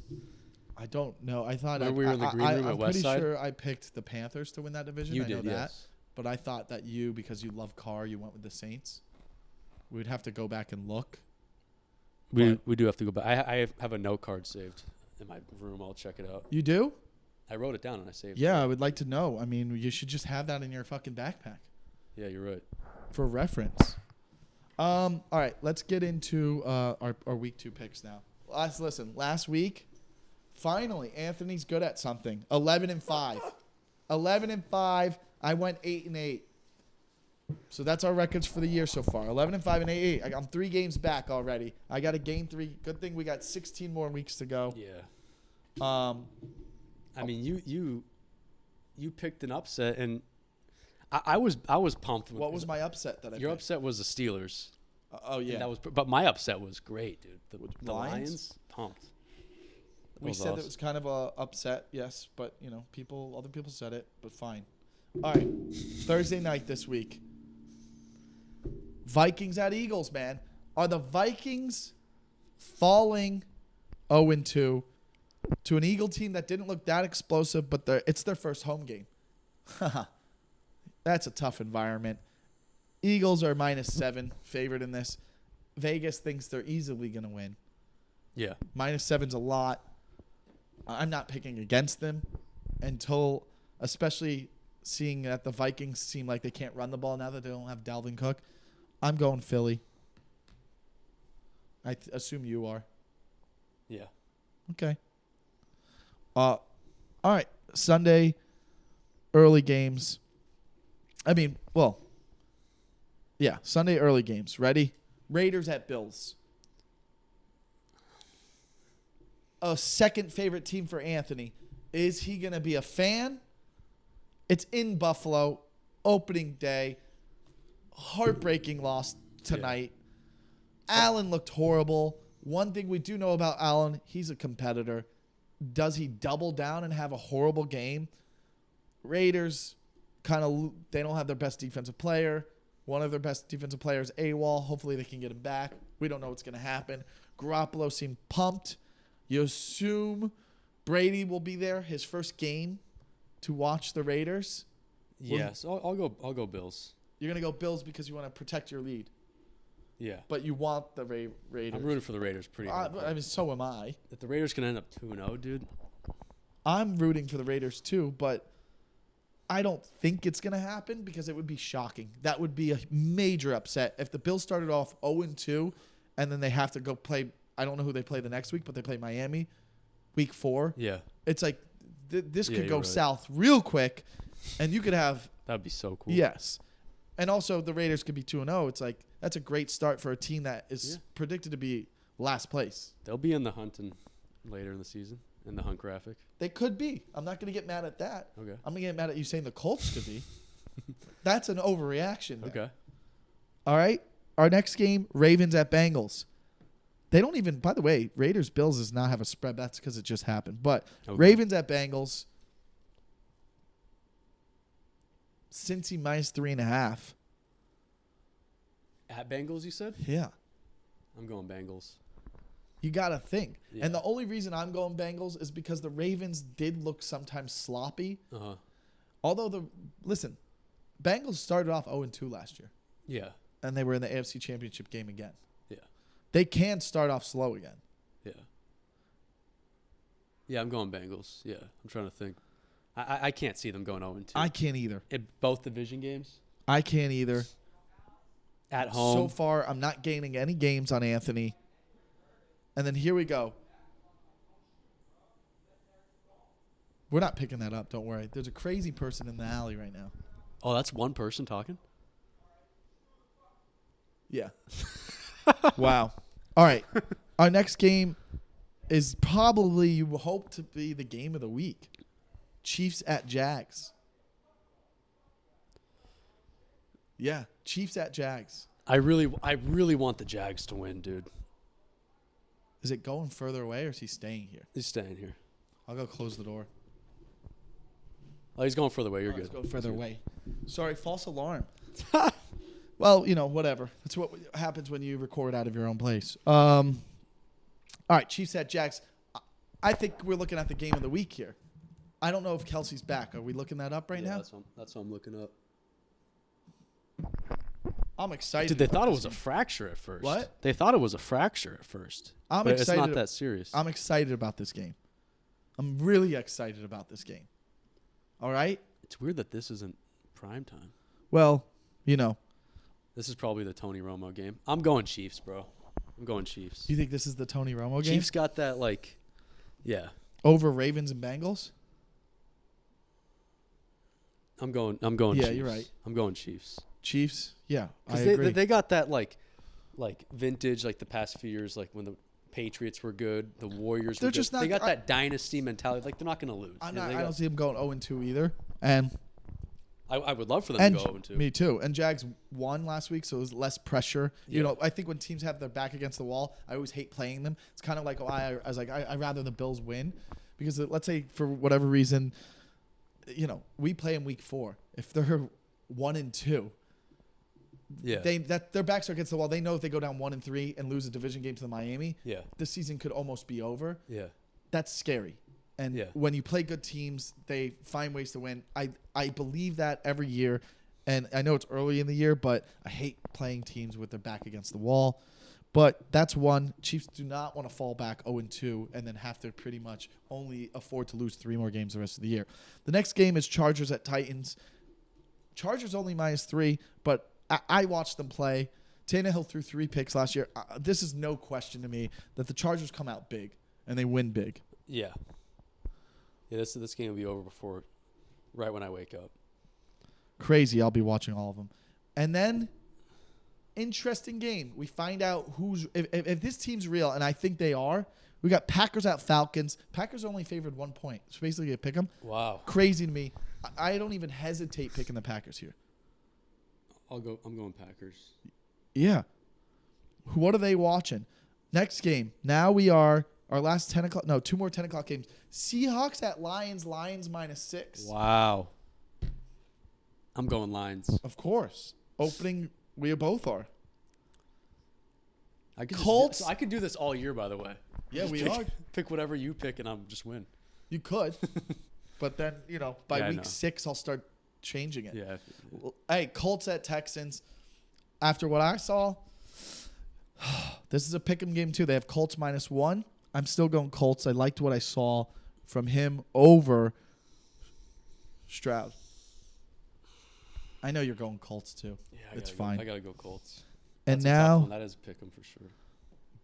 I don't know. I thought
Remember we were in the green room at
I'm pretty
Westside?
sure I picked the Panthers to win that division.
You
I
did,
know that.
yes.
But I thought that you, because you love Carr, you went with the Saints. We'd have to go back and look.
We do have to go back. I have a note card saved in my room. I'll check it out.
You do?
I wrote it down and I saved it.
Yeah, I would like to know. I mean, you should just have that in your fucking backpack
Yeah, you're right.
for reference. All right, let's get into our week 2 picks now. Last week, finally, Anthony's good at something. 11-5. 11-5. I went 8-8. So that's our records for the year so far. 11-5 and 8-8. I'm 3 games back already. I got to gain 3. Good thing we got 16 more weeks to go.
Yeah. I mean, you picked an upset, and I was pumped.
What was my upset that I
Your
picked?
upset was the Steelers.
Oh, yeah.
And that was, but my upset was great, dude. The
Lions?
Lions, pumped. That
We
was
said
awesome.
it was kind of a upset, yes, but you know, other people said it, but fine. All right, Thursday night this week. Vikings at Eagles, man. Are the Vikings falling 0-2 to an Eagle team that didn't look that explosive, but it's their first home game. That's a tough environment. Eagles are -7 favored in this. Vegas thinks they're easily going to win.
Yeah.
-7's a lot. I'm not picking against them until, especially seeing that the Vikings seem like they can't run the ball now that they don't have Dalvin Cook. I'm going Philly. I assume you are.
Yeah.
Okay. All right. Sunday, early games. Sunday early games. Ready? Raiders at Bills. A second favorite team for Anthony. Is he going to be a fan? It's in Buffalo, opening day. Heartbreaking loss tonight. Yeah. Allen looked horrible. One thing we do know about Allen, he's a competitor. Does he double down and have a horrible game? Raiders they don't have their best defensive player. One of their best defensive players, AWOL. Hopefully they can get him back. We don't know what's going to happen. Garoppolo seemed pumped. You assume Brady will be there, his first game to watch the Raiders.
Yes, I'll go Bills.
You're going to go Bills because you want to protect your lead.
Yeah.
But you want the Raiders.
I'm rooting for the Raiders pretty hard.
So am I.
If the Raiders can end up 2-0, dude.
I'm rooting for the Raiders too, but I don't think it's going to happen because it would be shocking. That would be a major upset. If the Bills started off 0-2 and then they have to go play, I don't know who they play the next week, but they play Miami week 4.
Yeah.
It's like this could go
right.
south real quick, and you could have.
That'd be so cool.
Yes. And also the Raiders could be 2-0. It's like that's a great start for a team that is predicted to be last place.
They'll be in the hunt later in the season, in the hunt graphic.
They could be. I'm not going to get mad at that.
Okay.
I'm going to get mad at you saying the Colts could be. That's an overreaction there.
Okay.
All right. Our next game, Ravens at Bengals. They don't even, by the way, Raiders-Bills does not have a spread. That's because it just happened. But Ravens at Bengals. Cincy -3.5.
At Bengals, you said?
Yeah.
I'm going Bengals.
You got to think.
Yeah.
And the only reason I'm going Bengals is because the Ravens did look sometimes sloppy.
Uh-huh.
Although, Bengals started off 0-2 last year.
Yeah.
And they were in the AFC Championship game again.
Yeah.
They can start off slow again.
Yeah. Yeah, I'm going Bengals. Yeah. I'm trying to think. I can't see them going 0-2.
I can't either.
In both division games?
I can't either.
At home?
So far, I'm not gaining any games on Anthony. And then here we go. We're not picking that up. Don't worry. There's a crazy person in the alley right now.
Oh, that's one person talking?
Yeah. Wow. All right. Our next game is probably, you hope to be the game of the week. Chiefs at Jags. Yeah, Chiefs at Jags.
I really want the Jags to win, dude.
Is it going further away or is he staying here?
He's staying here.
I'll go close the door.
Oh, he's going further away. You're
Let's
good.
go further away. Sorry, false alarm. Well, whatever. That's what happens when you record out of your own place. All right, Chiefs at Jags. I think we're looking at the game of the week here. I don't know if Kelsey's back. Are we looking that up right now?
That's what I'm looking up.
I'm excited.
Dude, they thought it was a fracture at first.
What?
They thought it was a fracture at first.
I'm
but
excited.
It's not that serious.
I'm excited about this game. I'm really excited about this game. All right?
It's weird that this isn't prime time.
Well,
This is probably the Tony Romo game. I'm going Chiefs, bro. I'm going Chiefs.
You think this is the Tony Romo game?
Chiefs got that, yeah.
Over Ravens and Bengals?
I'm going
Yeah,
Chiefs.
you're right.
I'm going Chiefs.
Chiefs? Yeah, I
Because
agree.
they got that, like vintage, the past few years, when the Patriots were good, the Warriors
They're
were
just
good.
not-
They got that dynasty mentality. They're not going to lose.
I don't see them going 0-2 either. And
I would love for them to go 0-2.
Me too. And Jags won last week, so it was less pressure.
Yeah.
I think when teams have their back against the wall, I always hate playing them. It's kind of like I'd rather the Bills win because let's say for whatever reason, we play in week 4. If they're 1-2,
Yeah.
their backs are against the wall. They know if they go down 1-3 and lose a division game to the Miami,
Yeah.
the season could almost be over.
Yeah.
that's scary. And when you play good teams, they find ways to win. I believe that every year. And I know it's early in the year, but I hate playing teams with their back against the wall. But that's one. Chiefs do not want to fall back 0-2 and then have to pretty much only afford to lose 3 more games the rest of the year. The next game is Chargers at Titans. Chargers only -3, but I watched them play. Tannehill threw 3 picks last year. This is no question to me that the Chargers come out big and they win big.
Yeah. Yeah, this game will be over right when I wake up.
Crazy. I'll be watching all of them. And then, interesting game. We find out if this team's real, and I think they are. We got Packers at Falcons. Packers only favored 1 point. It's basically a pick 'em.
Wow.
Crazy to me. I don't even hesitate picking the Packers here.
I'm going Packers.
Yeah. What are they watching? Next game. Now we are our last 10 o'clock. No, 2 more 10 o'clock games. Seahawks at Lions. Lions -6.
Wow. I'm going Lions.
Of course. Opening, we both are.
Colts. I could do this all year, by the way.
Yeah, we are.
Pick whatever you pick, and I'll just win.
You could. But then, by week 6, I'll start changing it.
Yeah.
Hey, Colts at Texans. After what I saw, this is a pick'em game too. They have Colts -1. I'm still going Colts. I liked what I saw from him over Stroud. I know you're going Colts too. Yeah, it's fine.
I gotta go Colts.
And
That's
now
a tough one. That is a pick 'em for sure.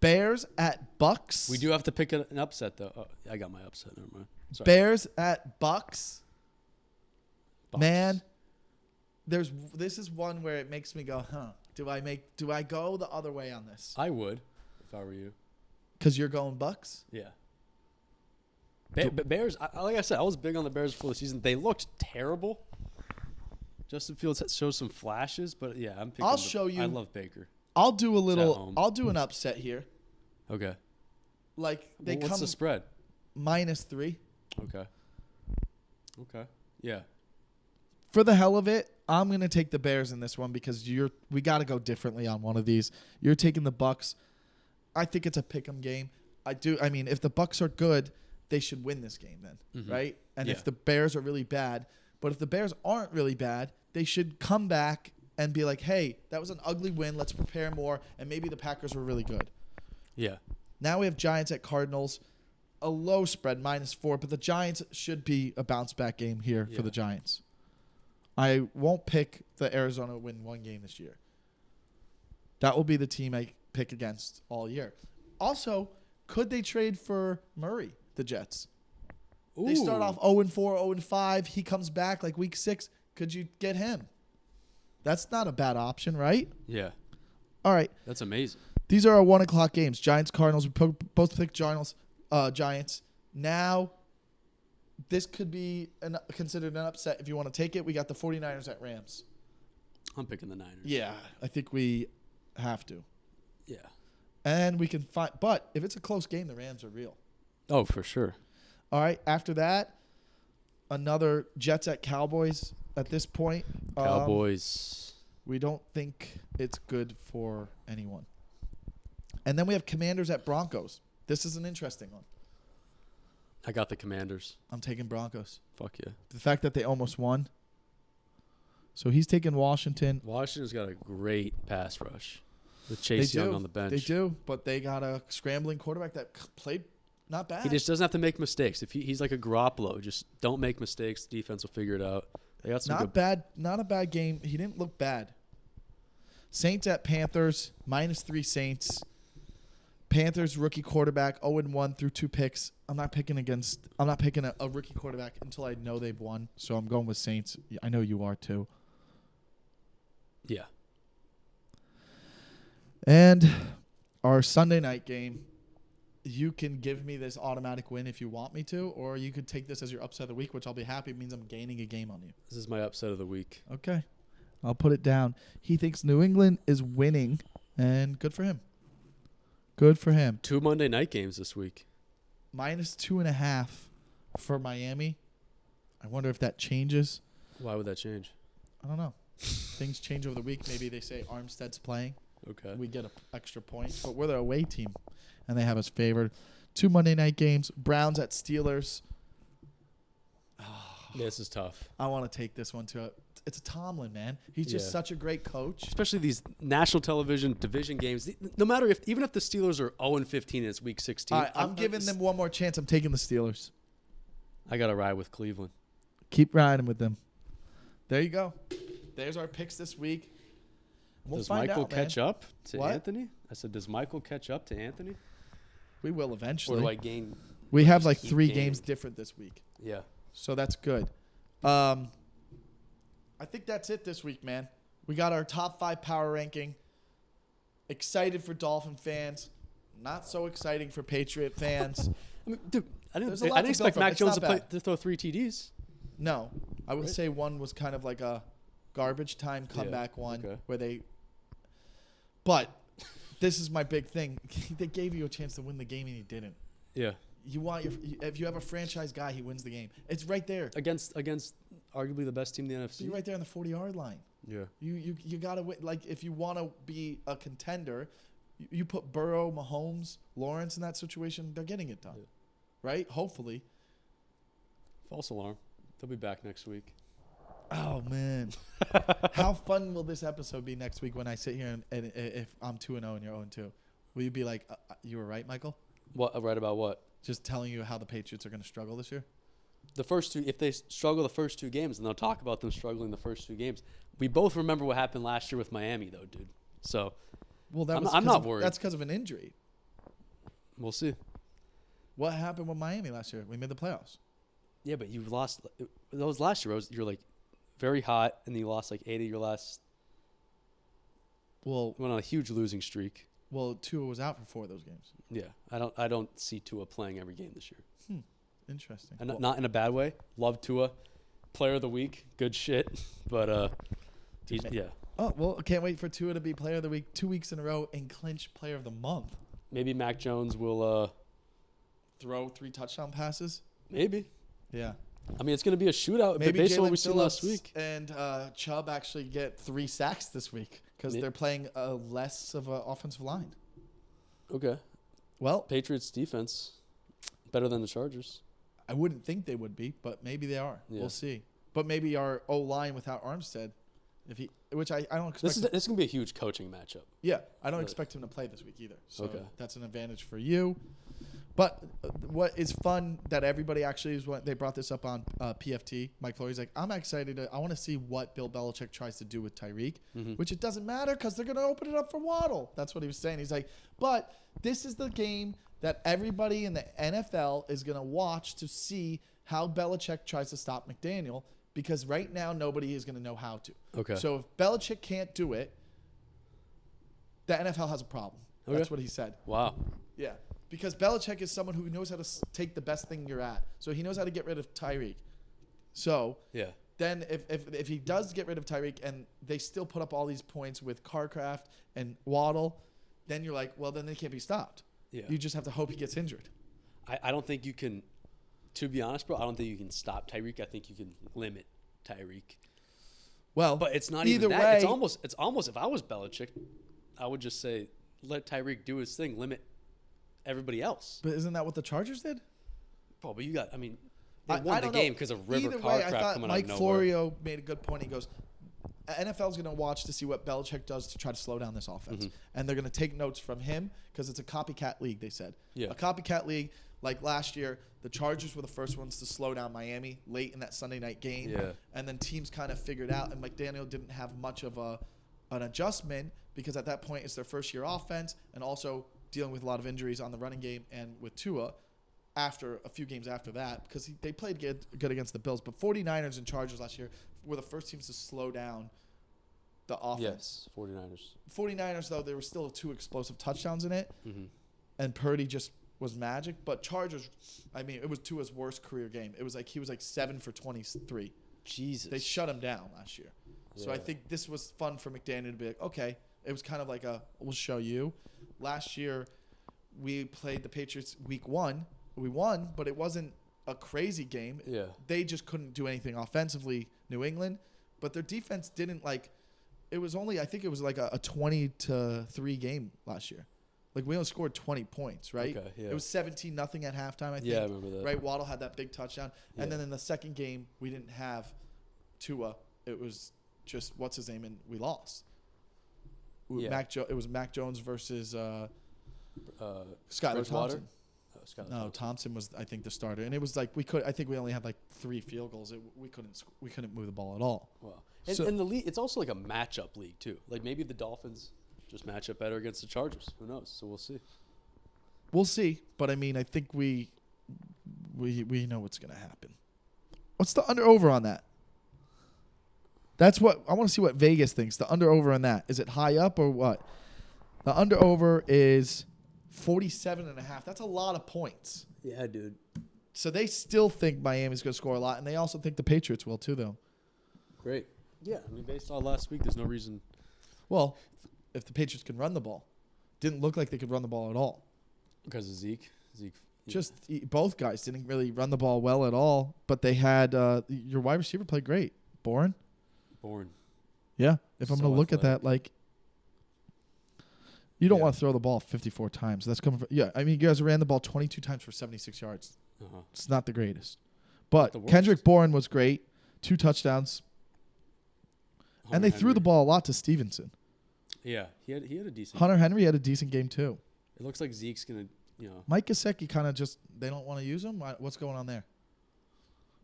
Bears at Bucks.
We do have to pick an upset though. Oh, I got my upset. Never mind. Sorry.
Bears at Bucks.
Bucks.
Man, this is one where it makes me go, huh? Do I go the other way on this?
I would, if I were you.
Because you're going Bucks?
Yeah. Bears. Like I said, I was big on the Bears before the season. They looked terrible. Justin Fields shows some flashes, but yeah, I'm picking.
I'll show you.
I love Baker.
I'll do an upset here.
Okay.
Like
what's the spread?
-3.
Okay. Yeah.
For the hell of it, I'm gonna take the Bears in this one because we got to go differently on one of these. You're taking the Bucks. I think it's a pick'em game. I mean, if the Bucks are good, they should win this game then, right? And if the Bears are really bad, but if the Bears aren't really bad, they should come back and be like, hey, that was an ugly win. Let's prepare more. And maybe the Packers were really good.
Yeah.
Now we have Giants at Cardinals. A low spread, -4. But the Giants should be a bounce-back game here for the Giants. I won't pick the Arizona to win 1 game this year. That will be the team I pick against all year. Also, could they trade for Murray, the Jets? Ooh. They start off 0-4, 0-5. He comes back like week 6. Could you get him? That's not a bad option, right?
Yeah.
All right.
That's amazing.
These are our 1 o'clock games. Giants, Cardinals. We both picked Giants. Now, this could be considered an upset if you want to take it. We got the 49ers at Rams.
I'm picking the Niners.
Yeah, I think we have to.
Yeah.
And we can find, but if it's a close game, the Rams are real.
Oh, for sure.
All right. After that, another Jets at Cowboys at this point.
Cowboys.
We don't think it's good for anyone. And then we have Commanders at Broncos. This is an interesting one.
I got the Commanders.
I'm taking Broncos.
Fuck yeah.
The fact that they almost won. So he's taking Washington.
Washington's got a great pass rush with Chase Young on the bench.
They do, but they got a scrambling quarterback that played not bad.
He just doesn't have to make mistakes. If he's like a Garoppolo, just don't make mistakes. The defense will figure it out. They got some
not a bad game. He didn't look bad. Saints at Panthers, -3 Saints. Panthers rookie quarterback 0-1 through 2 picks. I'm not picking a rookie quarterback until I know they've won. So I'm going with Saints. I know you are too.
Yeah.
And our Sunday night game, you can give me this automatic win if you want me to, or you could take this as your upset of the week, which I'll be happy. It means I'm gaining a game on you.
This is my upset of the week.
Okay. I'll put it down. He thinks New England is winning, and good for him. Good for him.
2 Monday night games this week.
-2.5 for Miami. I wonder if that changes.
Why would that change?
I don't know. Things change over the week. Maybe they say Armstead's playing.
Okay.
We get an extra point. But we're the away team, and they have us favored. 2 Monday night games. Browns at Steelers.
This is tough.
I want to take this one too. It's a Tomlin, man. He's just such a great coach.
Especially these national television division games. No matter even if the Steelers are 0-15 and it's week 16.
All right, I'm giving them one more chance. I'm taking the Steelers.
I got to ride with Cleveland.
Keep riding with them. There you go. There's our picks this week.
Does Michael catch up to
What?
Anthony? I said, does Michael catch up to Anthony?
We will eventually.
Or do I gain?
We have like
keep
3
gaining?
games different this week.
Yeah.
So that's good. I think that's it this week, man. We got our top 5 power ranking. Excited for Dolphin fans. Not so exciting for Patriot fans.
I mean, dude, I
There's
didn't
a lot to
expect
build from.
Mac
It's
Jones
not
to throw 3 TDs.
No. I would
Right.
say one was kind of like a garbage time comeback one
okay.
where they – but this is my big thing. They gave you a chance to win the game and you didn't.
Yeah.
You want your if you have a franchise guy, he wins the game. It's right there.
Against arguably the best team in the NFC.
You're right there on the 40-yard line.
Yeah.
You gotta win. Like if you want to be a contender, you put Burrow, Mahomes, Lawrence in that situation. They're getting it done, right? Hopefully.
False alarm. They'll be back next week.
Oh man, how fun will this episode be next week when I sit here and if I'm 2-0 and you're 0-2? Will you be like, you were right, Michael?
What? Right about what?
Just telling you how the Patriots are going to struggle this year?
The first 2, if they struggle the first 2 games, and they'll talk about them struggling the first 2 games. We both remember what happened last year with Miami, though, dude. So,
Well,
I'm not worried.
That's because of an injury.
We'll see.
What happened with Miami last year? We made the playoffs.
Yeah, but you lost. That was last year. You're like very hot, and you lost like 8 of your last.
Well,
went on a huge losing streak.
Well, Tua was out for 4 of those games.
Yeah, I don't see Tua playing every game this year.
Interesting.
And not in a bad way. Love Tua, player of the week, good shit. But yeah.
Oh well, can't wait for Tua to be player of the week 2 weeks in a row and clinch player of the month.
Maybe Mac Jones will
Throw 3 touchdown passes.
maybe.
Yeah.
I mean, it's going to be a shootout
Maybe
based on what
Jalen
we seen last
Phillips
week.
and Chubb actually get 3 sacks this week because they're playing less of an offensive line.
Okay.
Well,
Patriots defense better than the Chargers.
I wouldn't think they would be, but maybe they are.
Yeah.
We'll see. But maybe our O-line without Armstead, which I don't expect.
This is going to be a huge coaching matchup.
Yeah, I don't
Really.
expect him to play this week either. So
Okay.
that's an advantage for you. But what is fun that everybody actually is what they brought this up on PFT. Mike Flory's like, I'm excited. I want to see what Bill Belichick tries to do with Tyreek, which it doesn't matter because they're going to open it up for Waddle. That's what he was saying. He's like, but this is the game that everybody in the NFL is going to watch to see how Belichick tries to stop McDaniel because right now nobody is going to know how to.
Okay.
So if Belichick can't do it, the NFL has a problem.
Okay.
That's what he said.
Wow.
Yeah. Because Belichick is someone who knows how to take the best thing you're at. So he knows how to get rid of Tyreek. So
Yeah.
then if he does get rid of Tyreek and they still put up all these points with Carcraft and Waddle, then you're like, well, then they can't be stopped.
Yeah.
You just have to hope he gets injured.
I don't think you can, to be honest, bro, I don't think you can stop Tyreek. I think you can limit Tyreek.
Well,
But it's not
either
even that.
way,
It's almost if I was Belichick, I would just say, let Tyreek do his thing, limit everybody else.
But isn't that what the Chargers did?
Bro, but you got, I mean,
I
they won the
don't
game
know.
because of River
Either way, I
Carcraft
thought
coming
Mike
out of nowhere.
Florio made a good point. He goes, NFL's going to watch to see what Belichick does to try to slow down this offense. And they're going to take notes from him because it's a copycat league, they said.
Yeah.
A copycat league, like last year, the Chargers were the first ones to slow down Miami late in that Sunday night game.
Yeah.
And then teams kind of figured out, and McDaniel didn't have much of an adjustment because at that point it's their first year offense and also dealing with a lot of injuries on the running game and with Tua after a few games after that because they played good against the Bills. But 49ers and Chargers last year were the first teams to slow down the offense.
Yes, 49ers.
49ers, though, there were still 2 explosive touchdowns in it.
Mm-hmm.
And Purdy just was magic. But Chargers, I mean, it was Tua's worst career game. It was like he was like 7 for 23.
Jesus.
They shut him down last year. So I
Yeah.
think this was fun for McDaniel to be like, okay, it was kind of like we'll show you. Last year, we played the Patriots week 1. We won, but it wasn't a crazy game.
Yeah.
They just couldn't do anything offensively, New England. But their defense didn't it was only, I think it was like a 20-3 game last year. Like, we only scored 20 points, right?
Okay, yeah.
It was 17-0 at halftime, I think.
Yeah, I remember that.
Right? Waddle had that big touchdown.
Yeah.
And then in the second game, we didn't have Tua. It was just, what's his name? And we lost.
Yeah.
It was Mac Jones versus Skylar
Bridgewater?
Thompson.
Oh, Skylar
No, Thompson was, I think, the starter. And it was like, I think we only had like 3 field goals. We couldn't move the ball at all.
Wow. And the league, it's also like a matchup league, too. Like, maybe the Dolphins just match up better against the Chargers. Who knows? So we'll see.
We'll see, but I mean, I think we know what's going to happen. What's the under-over on that? That's what I want to see what Vegas thinks. The under-over on that. Is it high up or what? The under-over is 47.5. That's a lot of points.
Yeah, dude.
So they still think Miami's going to score a lot, and they also think the Patriots will too, though.
Great. Yeah, I mean, based on last week, there's no reason.
Well, if the Patriots can run the ball. Didn't look like they could run the ball at all.
Because of Zeke.
Just both guys didn't really run the ball well at all, but they had your wide receiver played great. Bourne. Yeah. If I'm
So
going to look at
athletic.
that, like, you don't
Yeah.
want to throw the ball 54 times. That's coming from, yeah, I mean, you guys ran the ball 22 times for 76 yards.
Uh-huh.
It's not the greatest. But
the worst.
Kendrick Bourne was great. 2 touchdowns. And they threw the ball a lot to Stevenson.
Yeah, he had a decent.
Hunter Henry had a decent game too.
It looks like Zeke's gonna,
Mike Gesicki kind of just, they don't want to use him. What's going on there?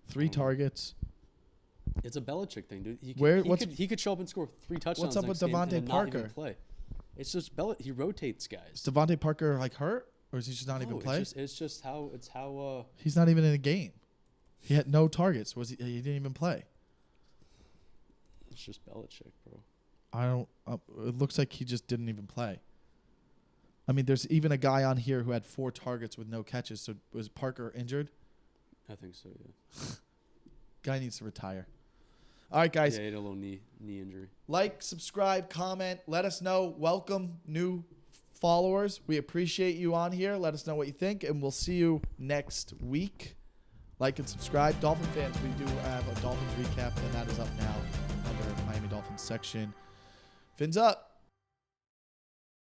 3 targets.
It's a Belichick thing, dude. He could show up and score 3 touchdowns.
What's up with
next game and
Devontae
then not even
Parker?
play. It's just he rotates guys.
Is Devontae Parker like hurt, or is he just not even play?
It's just how.
He's not even in a game. He had no targets. He didn't even play.
It's just Belichick, bro.
I don't. It looks like he just didn't even play. I mean, there's even a guy on here who had 4 targets with no catches. So was Parker injured?
I think so. Yeah.
Guy needs to retire. All right, guys.
Yeah, he had a little knee injury.
Like, subscribe, comment. Let us know. Welcome new followers. We appreciate you on here. Let us know what you think, and we'll see you next week. Like and subscribe. Dolphin fans, we do have a Dolphins recap, and that is up now under Miami Dolphins section. Fins up.